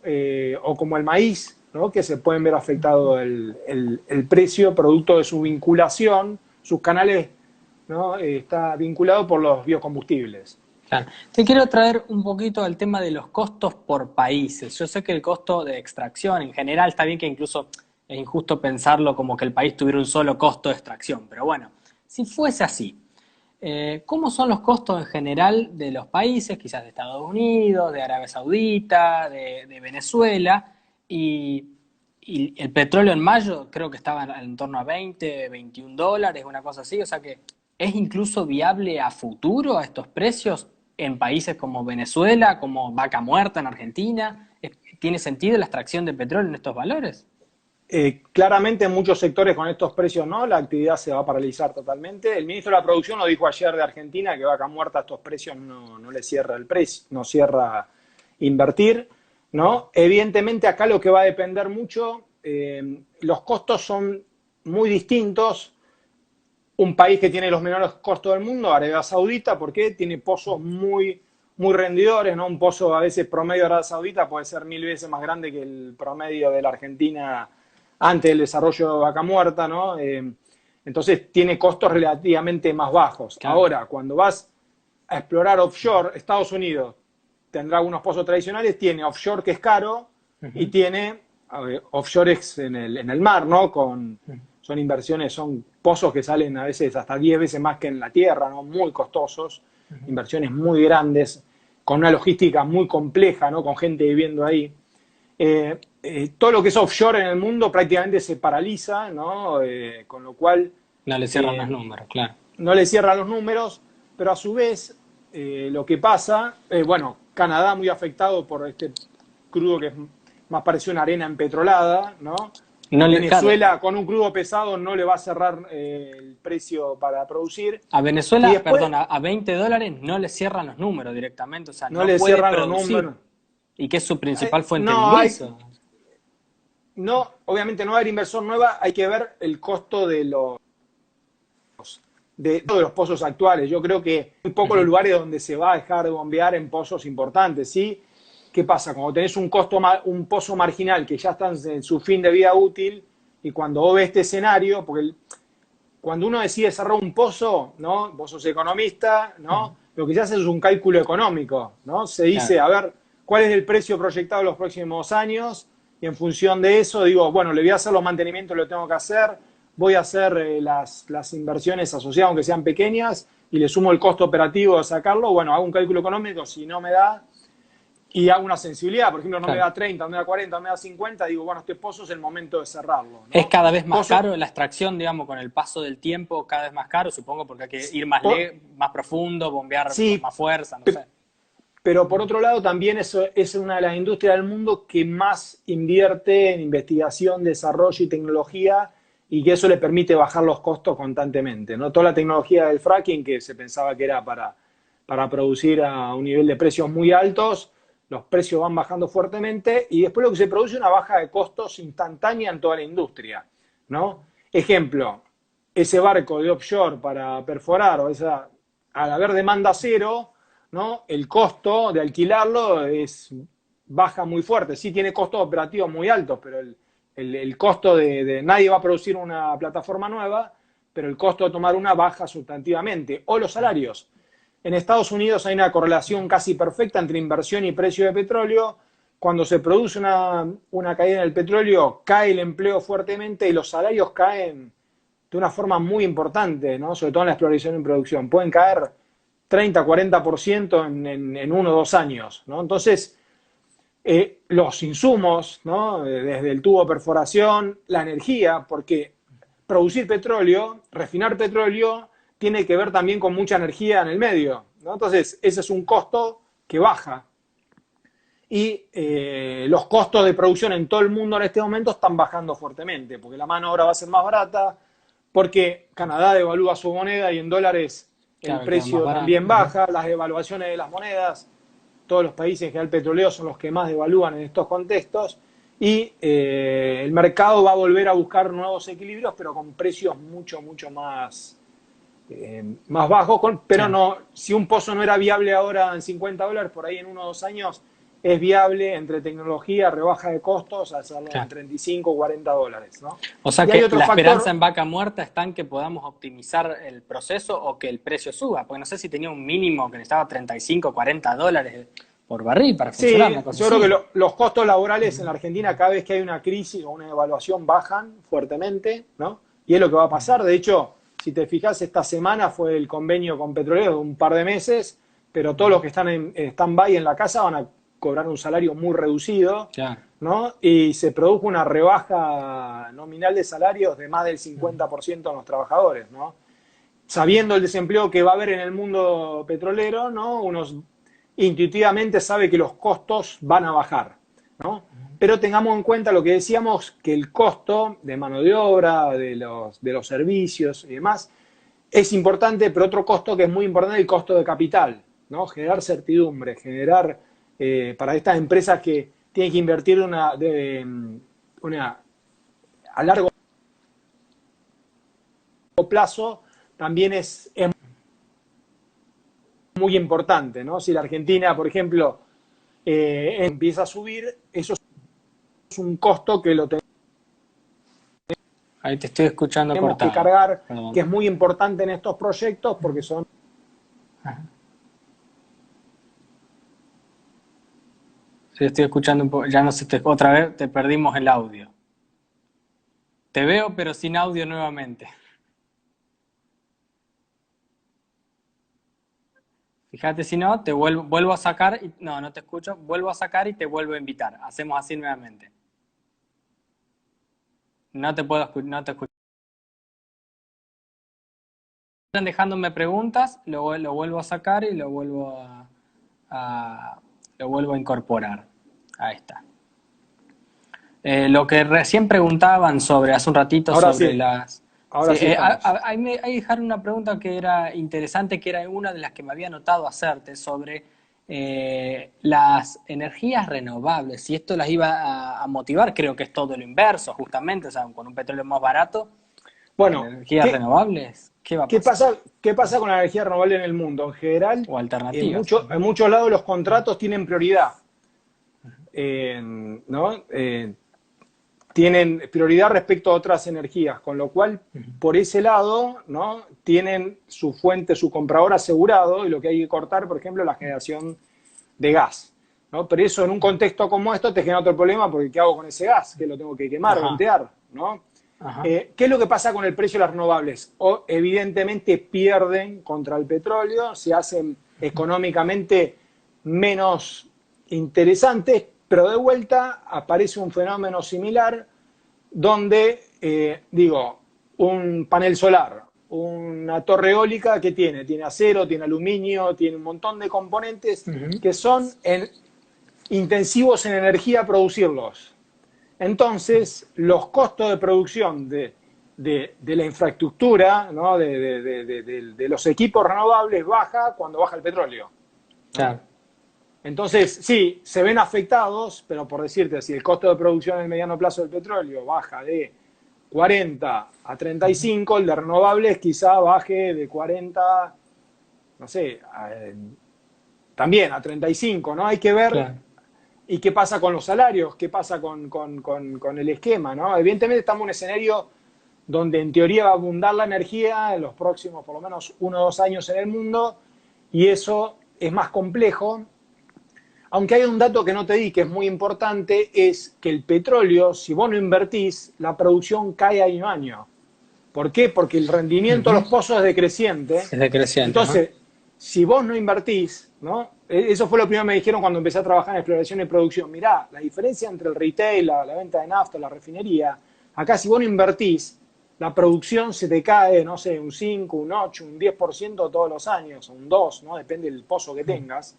O como el maíz, ¿no? Que se pueden ver afectado el precio producto de su vinculación, sus canales, ¿no? Está vinculado por los biocombustibles. Claro. Te quiero traer un poquito al tema de los costos por países. Yo sé que el costo de extracción en general está bien, que incluso es injusto pensarlo como que el país tuviera un solo costo de extracción, pero bueno, si fuese así, ¿cómo son los costos en general de los países, quizás de Estados Unidos, de Arabia Saudita, de Venezuela? Y, y el petróleo en mayo creo que estaba en torno a 20, $21, una cosa así, o sea que ¿es incluso viable a futuro a estos precios en países como Venezuela, como Vaca Muerta en Argentina? ¿Tiene sentido la extracción de petróleo en estos valores? Claramente en muchos sectores con estos precios no, la actividad se va a paralizar totalmente. El ministro de la Producción lo dijo ayer de Argentina, que Vaca Muerta a estos precios no le cierra el precio, no cierra invertir, ¿no? Evidentemente acá lo que va a depender mucho, los costos son muy distintos. Un país que tiene los menores costos del mundo, Arabia Saudita, porque tiene pozos muy rendidores, ¿no? Un pozo a veces promedio de Arabia Saudita puede ser 1000 veces más grande que el promedio de la Argentina antes del desarrollo de Vaca Muerta, ¿no? Entonces tiene costos relativamente más bajos. Claro. Ahora, cuando vas a explorar offshore, Estados Unidos tendrá algunos pozos tradicionales, tiene offshore que es caro y Ujú. tiene offshore en el mar, ¿no? Son inversiones, son pozos que salen a veces hasta 10 veces más que en la tierra, ¿no? Muy costosos, Ujú. inversiones muy grandes, con una logística muy compleja, ¿no? Con gente viviendo ahí. Todo lo que es offshore en el mundo prácticamente se paraliza, ¿no? Con lo cual No le cierran los eh, números, claro. no le cierran los números, pero a su vez lo que pasa, bueno, Canadá muy afectado por este crudo que es más parecido a una arena empetrolada, ¿no? No le, claro, Venezuela con un crudo pesado no le va a cerrar el precio para producir. a Y Venezuela, después perdón, a $20 no le cierran los números directamente, o sea, no no le puede cierran los producir. números. ¿Y que es su principal fuente de No hay, ingreso? no, obviamente no va a haber inversión nueva, hay que ver el costo de todos los pozos actuales. Yo creo que muy pocos los Ujú. lugares donde se va a dejar de bombear en pozos importantes, ¿sí? ¿Qué pasa? Cuando tenés un pozo marginal que ya está en su fin de vida útil y cuando vos ves este escenario, porque cuando uno decide cerrar un pozo, ¿no? Vos sos economista, Ujú. ¿no? Lo que se hace es un cálculo económico, ¿no? Se Claro. dice, a ver, ¿cuál es el precio proyectado en los próximos años? Y en función de eso digo, bueno, le voy a hacer los mantenimientos, lo tengo que hacer, voy a hacer las inversiones asociadas, aunque sean pequeñas, y le sumo el costo operativo de sacarlo, bueno, hago un cálculo económico, si no me da, y hago una sensibilidad, por ejemplo, no me Claro. da 30, no me da 40, no me da 50, digo, bueno, este pozo es el momento de cerrarlo, Es ¿no? cada vez más Pozo, caro la extracción, digamos, con el paso del tiempo, cada vez más caro, supongo, porque hay que ir más, po, más profundo, bombear con sí, más fuerza, no sé. pero por otro lado también es una de las industrias del mundo que más invierte en investigación, desarrollo y tecnología y que eso le permite bajar los costos constantemente, ¿no? Toda la tecnología del fracking que se pensaba que era para producir a un nivel de precios muy altos, los precios van bajando fuertemente y después lo que se produce es una baja de costos instantánea en toda la industria, ¿no? Ejemplo, ese barco de offshore para perforar o esa, al haber demanda cero, ¿no? El costo de alquilarlo baja muy fuerte. Sí tiene costos operativos muy altos, pero el costo nadie va a producir una plataforma nueva, pero el costo de tomar una baja sustantivamente. O los salarios. En Estados Unidos hay una correlación casi perfecta entre inversión y precio de petróleo. Cuando se produce una caída en el petróleo, cae el empleo fuertemente y los salarios caen de una forma muy importante, ¿no? Sobre todo en la exploración y producción. Pueden caer 30-40% en 1 o 2 años, ¿no? Entonces, los insumos, ¿no? Desde el tubo de perforación, la energía, porque producir petróleo, refinar petróleo, tiene que ver también con mucha energía en el medio, ¿no? Entonces, ese es un costo que baja. Y los costos de producción en todo el mundo en este momento están bajando fuertemente, porque la mano de obra va a ser más barata, porque Canadá devalúa su moneda y en dólares el Claro, queda más precio barato. también baja, las devaluaciones de las monedas, todos los países en general petroleros son los que más devalúan en estos contextos, y el mercado va a volver a buscar nuevos equilibrios, pero con precios mucho, mucho más bajos, Sí, pero no, si un pozo no era viable ahora en $50, por ahí en 1 o 2 años es viable entre tecnología, rebaja de costos, hacerlo en claro. 35 o $40, ¿no? O sea Y hay que otro la esperanza factor, en Vaca Muerta está en que podamos optimizar el proceso o que el precio suba, porque no sé si tenía un mínimo que necesitaba 35, $40 por barril para funcionar, sí, una cosa yo creo que así. los costos laborales en la Argentina cada vez que hay una crisis o una devaluación bajan fuertemente, ¿no? Y es lo que va a pasar. De hecho, si te fijas, esta semana fue el convenio con Petroleros de un par de meses, pero todos los que están en stand-by en la casa van a cobrar un salario muy reducido, Claro. ¿no? Y se produjo una rebaja nominal de salarios de más del 50% de los trabajadores, ¿no? Sabiendo el desempleo que va a haber en el mundo petrolero, ¿no? Uno intuitivamente sabe que los costos van a bajar, ¿no? Pero tengamos en cuenta lo que decíamos, que el costo de mano de obra, de los servicios y demás, es importante, pero otro costo que es muy importante es el costo de capital, ¿no? Generar certidumbre, generar para estas empresas que tienen que invertir a largo plazo, también es muy importante, ¿no? Si la Argentina, por ejemplo, empieza a subir, eso es un costo que lo Ahí te estoy escuchando tenemos que cortado, cargar, que perdón. es muy importante en estos proyectos porque son... Sí, estoy escuchando un poco, ya no sé, otra vez te perdimos el audio. Te veo pero sin audio nuevamente. Fíjate si no, te vuelvo a sacar y no, no te escucho, vuelvo a sacar y te vuelvo a invitar. Hacemos así nuevamente. No te puedo no te escucho. Están dejándome preguntas, lo vuelvo a sacar y lo vuelvo a incorporar. Ahí está. Lo que recién preguntaban sobre, hace un ratito, Ahora sobre sí, las... Sí, ahora sí estamos. ahí dejaron una pregunta que era interesante, que era una de las que me había notado hacerte, sobre las energías renovables. Si esto las iba a motivar, creo que es todo lo inverso, justamente, o sea, con un petróleo más barato, las Bueno, energías renovables, ¿qué va a ¿qué pasar? pasa, qué pasa con la energía renovable en el mundo? En general, O en, alternativas. mucho, en muchos lados los contratos tienen prioridad, ¿no? Tienen prioridad respecto a otras energías, con lo cual, por ese lado, ¿no? Tienen su fuente, su comprador asegurado, y lo que hay que cortar, por ejemplo, es la generación de gas, ¿no? Pero eso en un contexto como esto te genera otro problema, porque ¿qué hago con ese gas? Que lo tengo que quemar, Ajá, ventear, ¿no? ajá. ¿Qué es lo que pasa con el precio de las renovables? Evidentemente pierden contra el petróleo, se hacen económicamente menos interesantes, pero de vuelta aparece un fenómeno similar donde, un panel solar, una torre eólica que tiene acero, tiene aluminio, tiene un montón de componentes Ujú. que son intensivos en energía producirlos. Entonces, los costos de producción de la infraestructura, ¿no? de los equipos renovables baja cuando baja el petróleo, ¿no? Claro. Entonces, sí, se ven afectados, pero por decirte, si el costo de producción en el mediano plazo del petróleo baja de 40 a 35, el de renovables quizá baje de 40, no sé, también a 35, ¿no? Hay que ver. Claro. ¿Y qué pasa con los salarios? ¿Qué pasa con el esquema? ¿No? Evidentemente estamos en un escenario donde en teoría va a abundar la energía en los próximos por lo menos 1 o 2 años en el mundo, y eso es más complejo. Aunque hay un dato que no te di que es muy importante, es que el petróleo, si vos no invertís, la producción cae año a año. ¿Por qué? Porque el rendimiento de Ujú. los pozos es decreciente. Es decreciente, ajá. Entonces, si vos no invertís, ¿no? Eso fue lo primero que me dijeron cuando empecé a trabajar en exploración y producción. Mirá, la diferencia entre el retail, la venta de nafta, la refinería, acá si vos no invertís, la producción se te cae, no sé, un 5, un 8, un 10% todos los años, un 2, ¿no? Depende del pozo que tengas.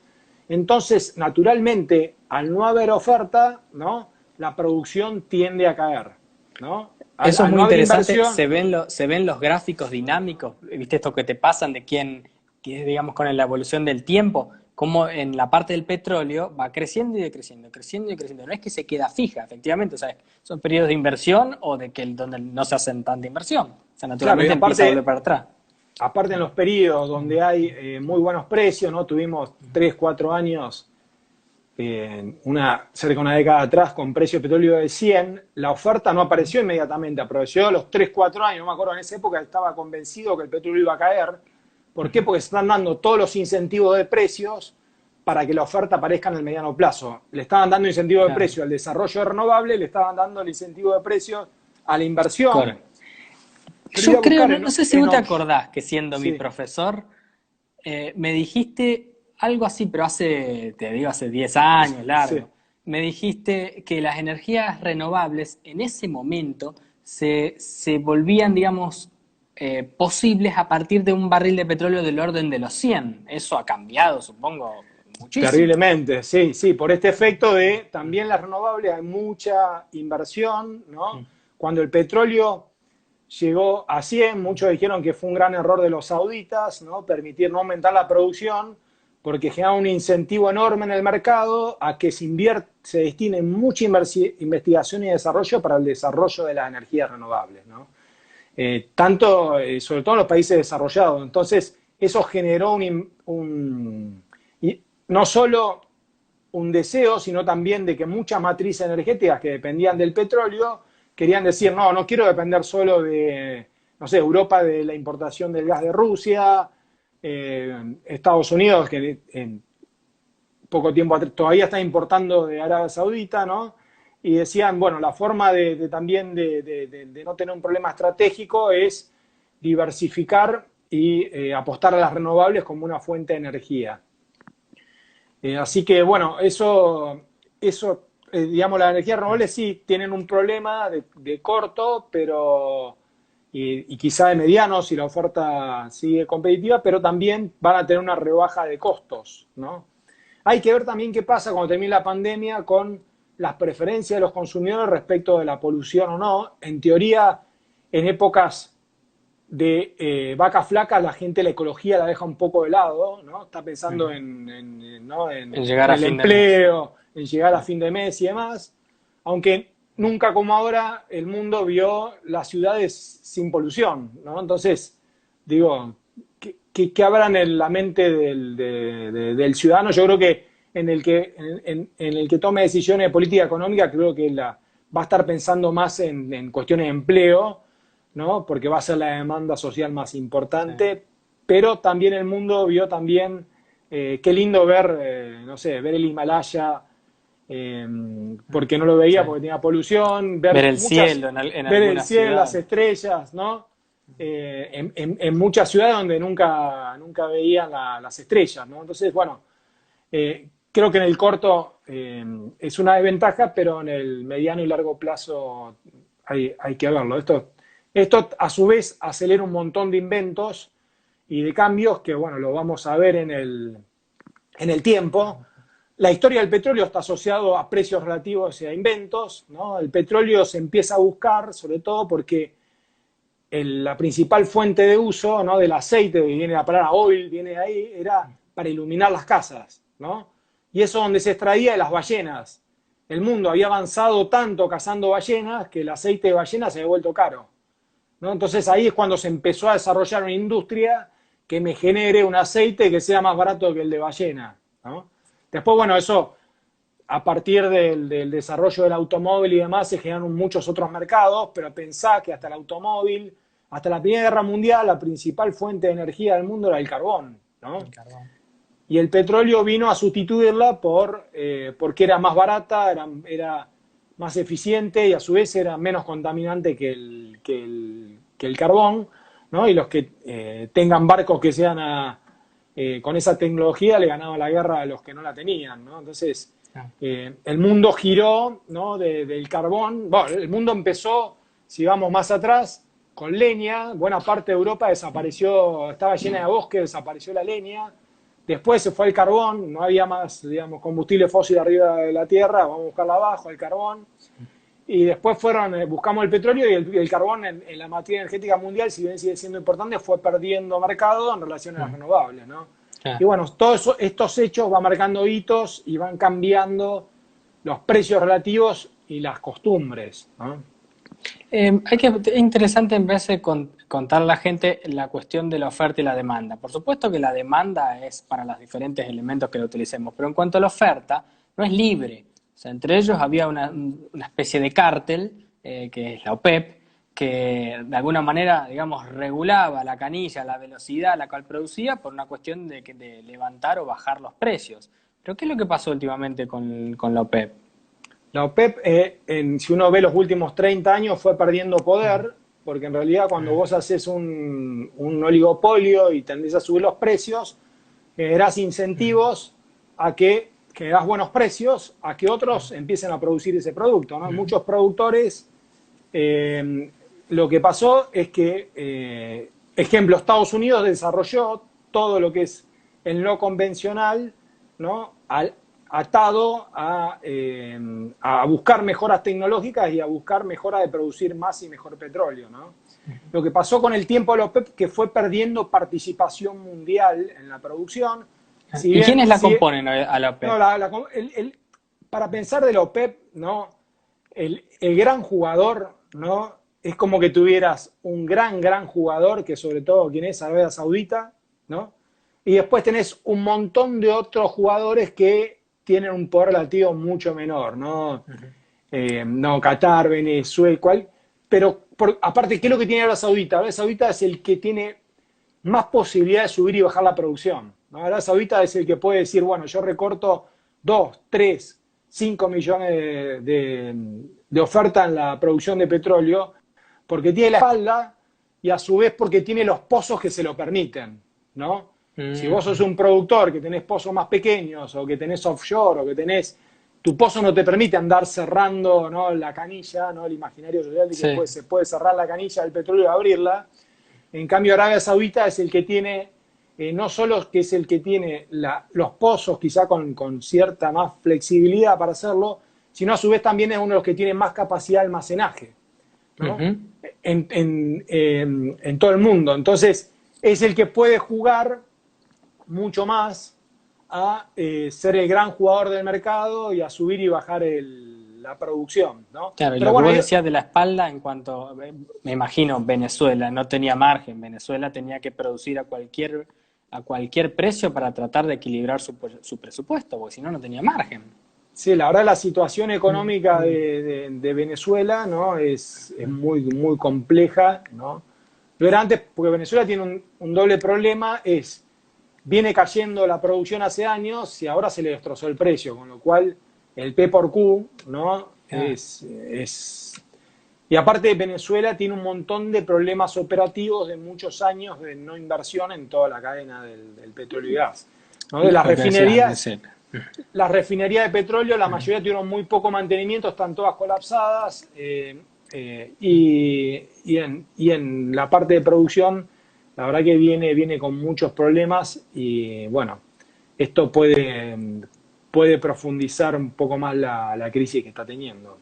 Entonces, naturalmente, al no haber oferta, ¿no? La producción tiende a caer, ¿no? Eso es Al muy no haber interesante. inversión, Se ven los gráficos dinámicos, ¿viste? Esto que te pasan de quién que digamos con la evolución del tiempo, como en la parte del petróleo va creciendo y decreciendo, creciendo y creciendo. No es que se queda fija, efectivamente, o sea, son periodos de inversión o de que donde no se hacen tanta inversión. O sea, Claro, y naturalmente empieza a volver para atrás. aparte en los periodos donde hay muy buenos precios, ¿no? Tuvimos 3, 4 años, cerca de una década atrás, con precio de petróleo de 100, la oferta no apareció inmediatamente, apareció a los 3, 4 años, no me acuerdo, en esa época estaba convencido que el petróleo iba a caer. ¿Por qué? Porque se están dando todos los incentivos de precios para que la oferta aparezca en el mediano plazo. Le estaban dando incentivo de Claro. precio al desarrollo renovable, le estaban dando el incentivo de precios a la inversión. Correcto. Pero iba Yo a creo, buscar no sé si vos te acordás que siendo mi sí, profesor, me dijiste algo así, pero te digo, hace 10 años, sí. largo. Me dijiste que las energías renovables en ese momento se volvían, digamos, posibles a partir de un barril de petróleo del orden de los 100. Eso ha cambiado, supongo, muchísimo. Terriblemente, sí, sí, por este efecto de también las renovables hay mucha inversión, ¿no? Cuando el petróleo llegó a 100, muchos dijeron que fue un gran error de los sauditas, ¿no? Permitir no aumentar la producción, porque genera un incentivo enorme en el mercado a que se destine mucha investigación y desarrollo para el desarrollo de las energías renovables, ¿no? Sobre todo en los países desarrollados. Entonces, eso generó no solo un deseo, sino también de que muchas matrices energéticas que dependían del petróleo querían decir, no, no quiero depender solo de, no sé, Europa de la importación del gas de Rusia, Estados Unidos, que en poco tiempo todavía está importando de Arabia Saudita, ¿no? Y decían, bueno, la forma también de no tener un problema estratégico es diversificar y apostar a las renovables como una fuente de energía. Así que, bueno, digamos, las energías renovables sí tienen un problema de corto, pero y quizá de mediano si la oferta sigue competitiva, pero también van a tener una rebaja de costos, ¿no? Hay que ver también qué pasa cuando termine la pandemia con las preferencias de los consumidores respecto de la polución o no. En teoría, en épocas de vacas flacas, la gente la ecología la deja un poco de lado, ¿no? Está pensando ¿no? En llegar en a el fin de mes. empleo, en llegar a fin de mes y demás, aunque nunca como ahora el mundo vio las ciudades sin polución, ¿no? Entonces, digo, ¿qué habrá en la mente del ciudadano? Yo creo que en el que tome decisiones de política económica, creo que va a estar pensando más en cuestiones de empleo, ¿no? Porque va a ser la demanda social más importante, Sí. pero también el mundo vio también, qué lindo ver, no sé, ver el Himalaya, porque no lo Sí. veía porque tenía polución, Ver el cielo en ver el algunas cielo, las ciudades. estrellas, ¿no? En muchas ciudades donde nunca veían las estrellas, ¿no? Entonces, bueno, creo que en el corto es una desventaja, pero en el mediano y largo plazo hay que verlo. Esto a su vez acelera un montón de inventos y de cambios que, bueno, lo vamos a ver en el tiempo. La historia del petróleo está asociado a precios relativos y a inventos, ¿no? El petróleo se empieza a buscar, sobre todo porque la principal fuente de uso, ¿no? Del aceite, que viene la palabra oil, viene de ahí, era para iluminar las casas, ¿no? Y eso donde se extraía de las ballenas. El mundo había avanzado tanto cazando ballenas que el aceite de ballena se había vuelto caro, ¿no? Entonces ahí es cuando se empezó a desarrollar una industria que me genere un aceite que sea más barato que el de ballena, ¿no? Después, bueno, eso a partir del desarrollo del automóvil y demás se generaron muchos otros mercados, pero pensá que hasta el automóvil, hasta la Primera Guerra Mundial, la principal fuente de energía del mundo era el carbón, ¿no? El carbón. Y el petróleo vino a sustituirla porque era más barata, era más eficiente y a su vez era menos contaminante que el carbón, ¿no? Y los que tengan barcos que sean con esa tecnología le ganaban la guerra a los que no la tenían, ¿no? Entonces, Ah, el mundo giró, ¿no? Del carbón. Bueno, el mundo empezó, si vamos más atrás, con leña. Buena parte de Europa desapareció, estaba llena de bosque, desapareció la leña. Después se fue el carbón, no había más, digamos, combustible fósil arriba de la tierra, vamos a buscarla abajo, el carbón. Y después buscamos el petróleo y el carbón en la matriz energética mundial, si bien sigue siendo importante, fue perdiendo mercado en relación a las renovables, ¿no? Y bueno, todos estos hechos van marcando hitos y van cambiando los precios relativos y las costumbres, ¿no? Es interesante en vez de contar a la gente la cuestión de la oferta y la demanda. Por supuesto que la demanda es para los diferentes elementos que lo utilicemos, pero en cuanto a la oferta, no es libre. O sea, entre ellos había una especie de cártel, que es la OPEP, que de alguna manera, digamos, regulaba la canilla, la velocidad a la cual producía por una cuestión de levantar o bajar los precios. Pero ¿qué es lo que pasó últimamente con la OPEP? La OPEP, si uno ve los últimos 30 años, fue perdiendo poder, porque en realidad cuando vos haces un oligopolio y tendés a subir los precios, generás incentivos a que das buenos precios, a que otros empiecen a producir ese producto, ¿no? Muchos productores, lo que pasó es que, ejemplo, Estados Unidos desarrolló todo lo que es el no convencional, ¿no? Atado a buscar mejoras tecnológicas y a buscar mejoras de producir más y mejor petróleo, ¿no? Lo que pasó con el tiempo de la OPEP, que fue perdiendo participación mundial en la producción. ¿Y quiénes la componen a la OPEP? No, para pensar de la OPEP, ¿no? El gran jugador, ¿no? Es como que tuvieras un gran jugador, que sobre todo quien es Arabia Saudita, ¿no? Y después tenés un montón de otros jugadores que tienen un poder relativo mucho menor, ¿no? No, Qatar, Venezuela, pero aparte, ¿qué es lo que tiene Arabia Saudita? Arabia Saudita es el que tiene más posibilidad de subir y bajar la producción, ¿no? Arabia Saudita es el que puede decir, bueno, yo recorto 2, 3, 5 millones de oferta en la producción de petróleo, porque tiene la espalda y a su vez porque tiene los pozos que se lo permiten, ¿no? Si vos sos un productor que tenés pozos más pequeños o que tenés offshore o que tu pozo no te permite andar cerrando, ¿no? La canilla, ¿no? El imaginario social de que se puede cerrar la canilla del petróleo y abrirla. En cambio, Arabia Saudita es el que tiene, no solo que es el que tiene los pozos quizá con cierta más flexibilidad para hacerlo, sino a su vez también es uno de los que tiene más capacidad de almacenaje, ¿no? En todo el mundo. Entonces, es el que puede jugar mucho más a ser el gran jugador del mercado y a subir y bajar la producción, ¿no? Claro, y lo que vos decías de la espalda, en cuanto, me imagino, Venezuela no tenía margen, Venezuela tenía que producir a cualquier precio para tratar de equilibrar su presupuesto, porque si no, no tenía margen. Sí, la verdad la situación económica de Venezuela, ¿no? es muy compleja, ¿no? Pero antes, porque Venezuela tiene un doble problema, viene cayendo la producción hace años y ahora se le destrozó el precio, con lo cual el P por Q, ¿no? Y aparte Venezuela tiene un montón de problemas operativos de muchos años de no inversión en toda la cadena del petróleo y gas, ¿no? De las refinerías de petróleo, la mayoría tuvieron muy poco mantenimiento, están todas colapsadas, y en la parte de producción la verdad que viene con muchos problemas y bueno, esto puede profundizar un poco más la crisis que está teniendo.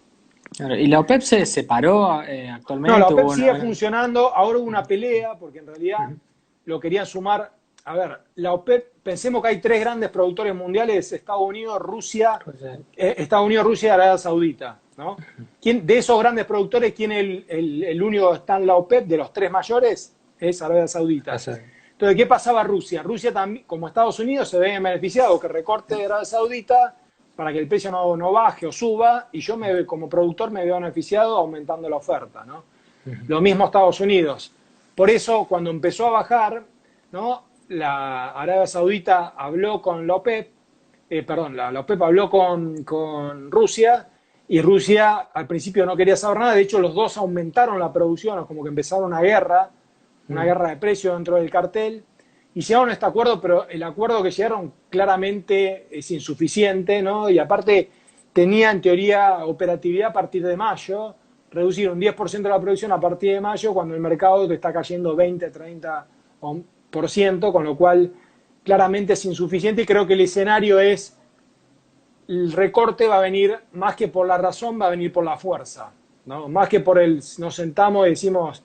¿Y la OPEP se separó actualmente? No, la OPEP sigue funcionando. Ahora hubo una pelea porque en realidad lo querían sumar. A ver, la OPEP, pensemos que hay 3 grandes productores mundiales: Estados Unidos, Rusia y Arabia Saudita, ¿no? De esos grandes productores, ¿quién es el único que está en la OPEP de los 3 mayores? Es Arabia Saudita. Entonces, ¿qué pasaba Rusia? Rusia también, como Estados Unidos, se ve beneficiado que recorte de Arabia Saudita para que el precio no baje o suba, y yo como productor me veo beneficiado aumentando la oferta, ¿no? Lo mismo Estados Unidos. Por eso, cuando empezó a bajar, ¿no? La Arabia Saudita habló con la OPEP, la OPEP habló con Rusia, y Rusia al principio no quería saber nada. De hecho, los dos aumentaron la producción, como que empezaron una guerra de precios dentro del cartel, y llegaron a este acuerdo, pero el acuerdo que llegaron claramente es insuficiente, ¿no? Y aparte tenía en teoría operatividad a partir de mayo, reducir un 10% de la producción a partir de mayo, cuando el mercado te está cayendo 20-30%, con lo cual claramente es insuficiente, y creo que el escenario es el recorte va a venir más que por la razón, va a venir por la fuerza, ¿no? Más que por el, nos sentamos y decimos,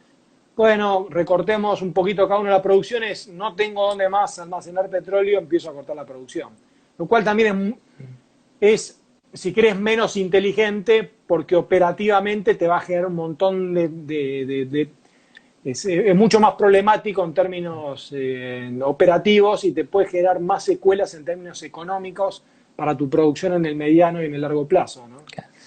bueno, recortemos un poquito cada una de las producciones, no tengo dónde más almacenar petróleo, empiezo a cortar la producción. Lo cual también si querés, menos inteligente, porque operativamente te va a generar un montón es mucho más problemático en términos operativos y te puede generar más secuelas en términos económicos para tu producción en el mediano y en el largo plazo, ¿no?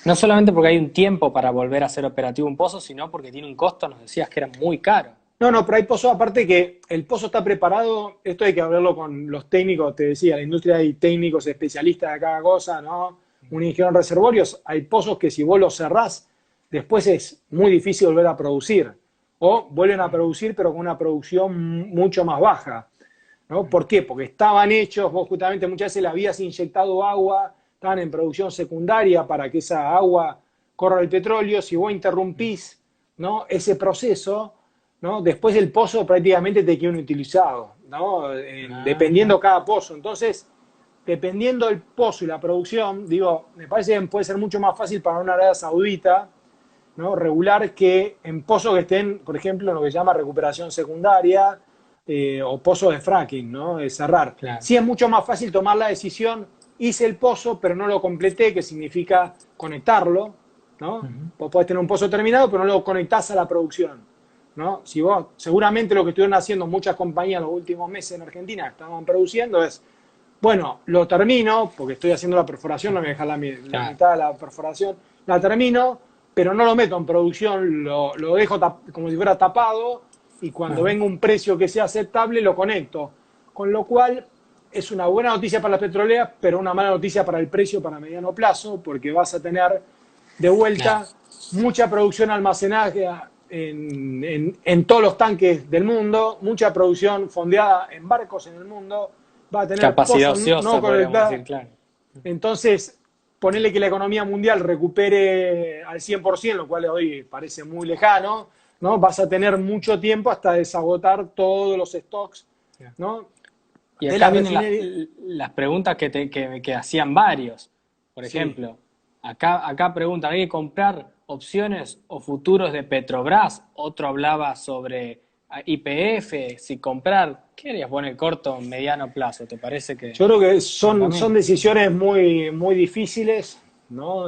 No solamente porque hay un tiempo para volver a ser operativo un pozo, sino porque tiene un costo, nos decías que era muy caro. No, pero hay pozos, aparte que el pozo está preparado, esto hay que hablarlo con los técnicos, te decía, la industria hay técnicos especialistas de cada cosa, ¿no? Un ingeniero en reservorios, hay pozos que si vos los cerrás, después es muy difícil volver a producir. O vuelven a producir, pero con una producción mucho más baja, ¿no? ¿Por qué? Porque estaban hechos, vos justamente muchas veces le habías inyectado agua, estaban en producción secundaria para que esa agua corra el petróleo, si vos interrumpís, ¿no?, ese proceso, ¿no?, después el pozo prácticamente te queda inutilizado, ¿no? Dependiendo cada pozo. Entonces, dependiendo del pozo y la producción, digo, me parece que puede ser mucho más fácil para una Arabia Saudita, ¿no?, regular, que en pozos que estén, por ejemplo, en lo que se llama recuperación secundaria o pozos de fracking, ¿no?, de cerrar. Claro. Sí es mucho más fácil tomar la decisión, hice el pozo, pero no lo completé, que significa conectarlo, ¿no? Vos podés tener un pozo terminado, pero no lo conectás a la producción, ¿no? Si vos, seguramente lo que estuvieron haciendo muchas compañías los últimos meses en Argentina, estaban produciendo, es, bueno, lo termino, porque estoy haciendo la perforación, no me deja la mitad de la perforación, la termino, pero no lo meto en producción, lo dejo como si fuera tapado, y cuando venga un precio que sea aceptable, lo conecto. Con lo cual, es una buena noticia para las petroleras, pero una mala noticia para el precio para mediano plazo, porque vas a tener de vuelta mucha producción almacenada en todos los tanques del mundo, mucha producción fondeada en barcos en el mundo, va a tener capacidad pozos ociosa, no podríamos conectados. decir, claro. Entonces, ponerle que la economía mundial recupere al 100%, lo cual hoy parece muy lejano, ¿no? Vas a tener mucho tiempo hasta desagotar todos los stocks, ¿no? Y acá vienen las preguntas que hacían varios. Por ejemplo, acá preguntan, ¿hay que comprar opciones o futuros de Petrobras? Otro hablaba sobre YPF, si comprar. ¿Qué harías vos en el corto o mediano plazo? ¿Te parece que...? Yo creo que son decisiones muy, muy difíciles, ¿no?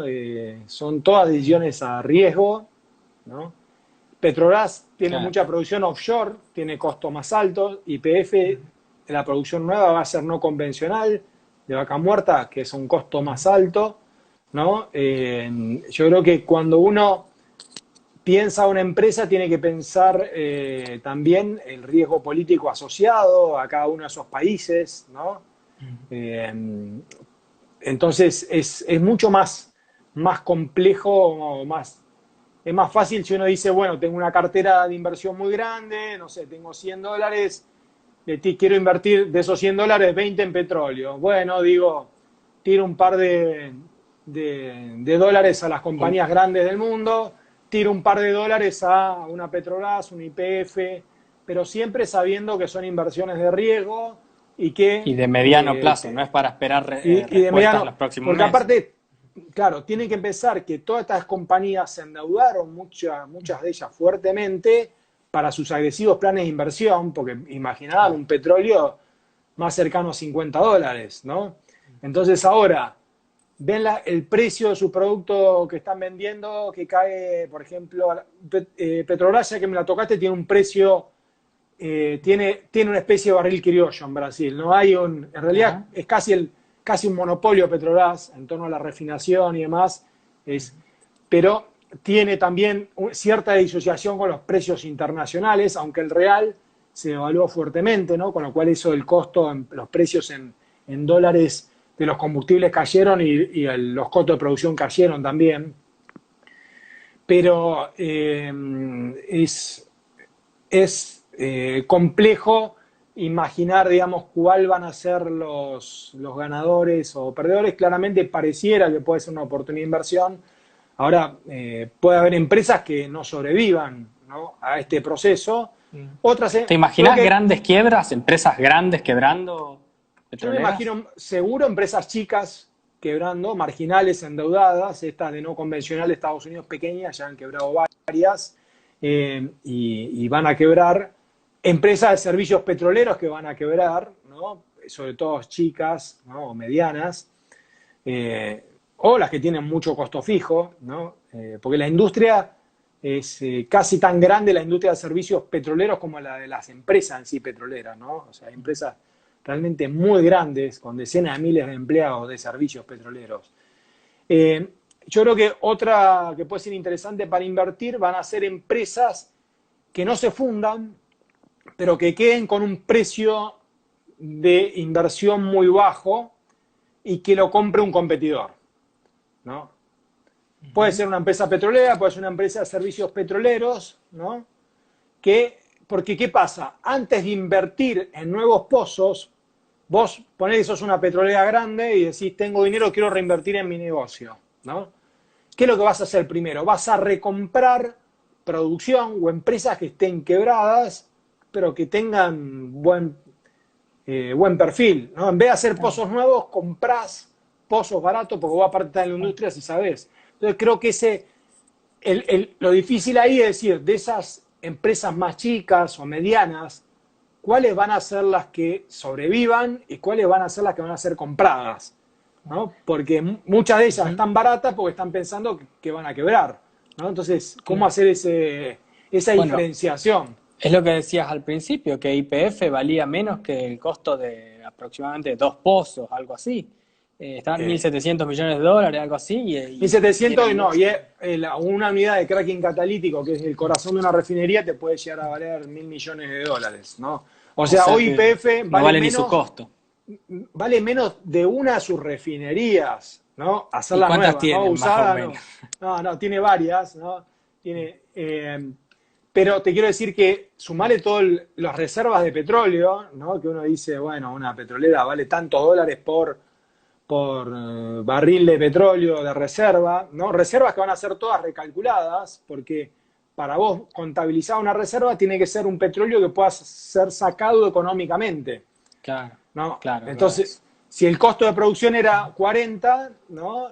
Son todas decisiones a riesgo, ¿no? Petrobras tiene mucha producción offshore, tiene costos más altos. YPF, la producción nueva va a ser no convencional, de vaca muerta, que es un costo más alto, ¿no? Yo creo que cuando uno piensa una empresa, tiene que pensar también el riesgo político asociado a cada uno de esos países, ¿no? Entonces es mucho más complejo, es más fácil si uno dice, bueno, tengo una cartera de inversión muy grande, no sé, tengo $100, quiero invertir de esos $100, 20 en petróleo. Bueno, digo, tiro un par de dólares a las compañías grandes del mundo, tiro un par de dólares a una Petrobras, un YPF, pero siempre sabiendo que son inversiones de riesgo y de mediano plazo, no es para esperar respuestas los próximos meses. Porque aparte, claro, tienen que empezar que todas estas compañías se endeudaron, muchas de ellas fuertemente, para sus agresivos planes de inversión, porque imaginaban un petróleo más cercano a $50, ¿no? Entonces ahora ven el precio de su producto que están vendiendo, que cae, por ejemplo, Petrobras, ya que me la tocaste, tiene un precio, tiene una especie de barril criollo en Brasil, ¿no? En realidad es casi un monopolio Petrobras en torno a la refinación y demás, pero tiene también cierta disociación con los precios internacionales, aunque el real se evaluó fuertemente, ¿no? Con lo cual eso del costo, los precios en dólares de los combustibles cayeron y los costos de producción cayeron también. Pero es complejo imaginar, digamos, cuál van a ser los ganadores o perdedores. Claramente pareciera que puede ser una oportunidad de inversión. Ahora, puede haber empresas que no sobrevivan, ¿no?, a este proceso. ¿Te imaginas grandes quiebras, empresas grandes quebrando? Yo me imagino seguro empresas chicas quebrando, marginales endeudadas, estas de no convencional de Estados Unidos pequeñas, ya han quebrado varias, y van a quebrar. Empresas de servicios petroleros que van a quebrar, ¿no? Sobre todo chicas, ¿no? O medianas, o las que tienen mucho costo fijo, ¿no? Porque la industria es casi tan grande, la industria de servicios petroleros, como la de las empresas en sí petroleras, ¿no? O sea, hay empresas realmente muy grandes, con decenas de miles de empleados de servicios petroleros. Yo creo que otra que puede ser interesante para invertir van a ser empresas que no se fundan, pero que queden con un precio de inversión muy bajo y que lo compre un competidor, ¿no? Puede ser una empresa petrolera, puede ser una empresa de servicios petroleros, ¿no? Porque, ¿qué pasa? Antes de invertir en nuevos pozos, vos ponés que sos una petrolera grande y decís, tengo dinero, quiero reinvertir en mi negocio, ¿no? ¿Qué es lo que vas a hacer primero? Vas a recomprar producción o empresas que estén quebradas, pero que tengan buen perfil, ¿no? En vez de hacer pozos nuevos, comprás pozos baratos porque vos aparte estás en la industria, si sabés. Entonces creo que lo difícil ahí es decir, de esas empresas más chicas o medianas, cuáles van a ser las que sobrevivan y cuáles van a ser las que van a ser compradas, ¿no? Porque muchas de ellas están baratas porque están pensando que van a quebrar, ¿no? Entonces, ¿cómo hacer esa diferenciación? Es lo que decías al principio, que YPF valía menos que el costo de aproximadamente 2 pozos, algo así. Estaban 1.700 millones de dólares, algo así. 1.700 no, y una unidad de cracking catalítico, que es el corazón de una refinería, te puede llegar a valer 1.000 millones de dólares, ¿no? O sea, hoy YPF no vale ni su costo. Vale menos de una de sus refinerías, ¿no? Hacerlas nuevas, tiene, ¿no? Usadas, no, tiene varias, ¿no? Pero te quiero decir que sumarle todas las reservas de petróleo, ¿no? Que uno dice, bueno, una petrolera vale tantos dólares por barril de petróleo de reserva, ¿no? Reservas que van a ser todas recalculadas, porque para vos contabilizar una reserva tiene que ser un petróleo que pueda ser sacado económicamente. Claro, ¿no? claro. Entonces, si el costo de producción era 40, ¿no?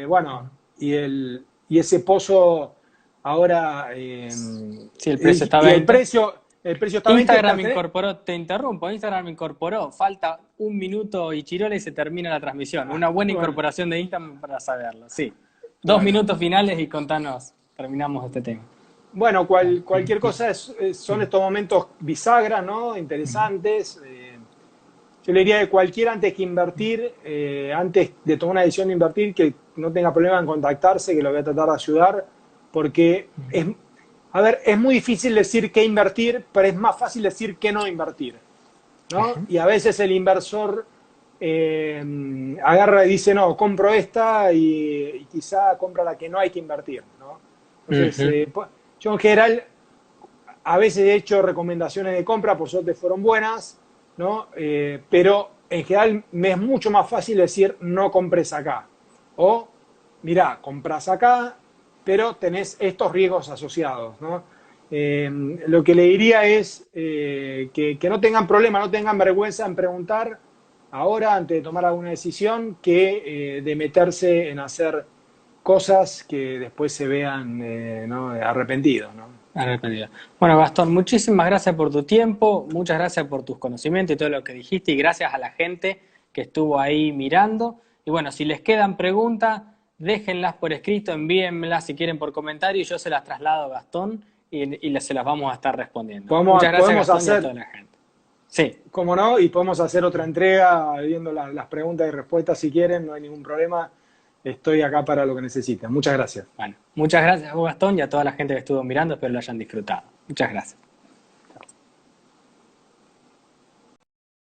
Bueno, y ese pozo ahora... sí, el precio está 20. El precio está 20. Instagram incorporó, te interrumpo, Instagram incorporó, falta un minuto y chirola y se termina la transmisión. Una buena incorporación de Instagram para saberlo, sí. 2 minutos finales y contanos, terminamos este tema. Bueno, cualquier cosa son estos momentos bisagra, ¿no? Interesantes. Yo le diría que cualquiera antes que invertir, antes de tomar una decisión de invertir, que no tenga problema en contactarse, que lo voy a tratar de ayudar, porque es muy difícil decir qué invertir, pero es más fácil decir qué no invertir, ¿no? Y a veces el inversor agarra y dice, no, compro esta y quizá compra la que no hay que invertir, ¿no? Entonces, yo en general a veces he hecho recomendaciones de compra, por suerte fueron buenas, ¿no? Pero en general me es mucho más fácil decir no compres acá. O, mirá, compras acá, pero tenés estos riesgos asociados, ¿no? Lo que le diría es que no tengan problema, no tengan vergüenza en preguntar ahora, antes de tomar alguna decisión, que de meterse en hacer cosas que después se vean ¿no? arrepentidos, ¿no? Arrepentido. Bueno, Gastón, muchísimas gracias por tu tiempo, muchas gracias por tus conocimientos y todo lo que dijiste, y gracias a la gente que estuvo ahí mirando. Y bueno, si les quedan preguntas, déjenlas por escrito, envíenmelas si quieren por comentario, y yo se las traslado a Gastón y se las vamos a estar respondiendo. Muchas gracias, Gastón, y a toda la gente. Sí. Cómo no, y podemos hacer otra entrega viendo las preguntas y respuestas si quieren, no hay ningún problema. Estoy acá para lo que necesiten. Muchas gracias. Bueno, muchas gracias a vos, Gastón, y a toda la gente que estuvo mirando. Espero lo hayan disfrutado. Muchas gracias.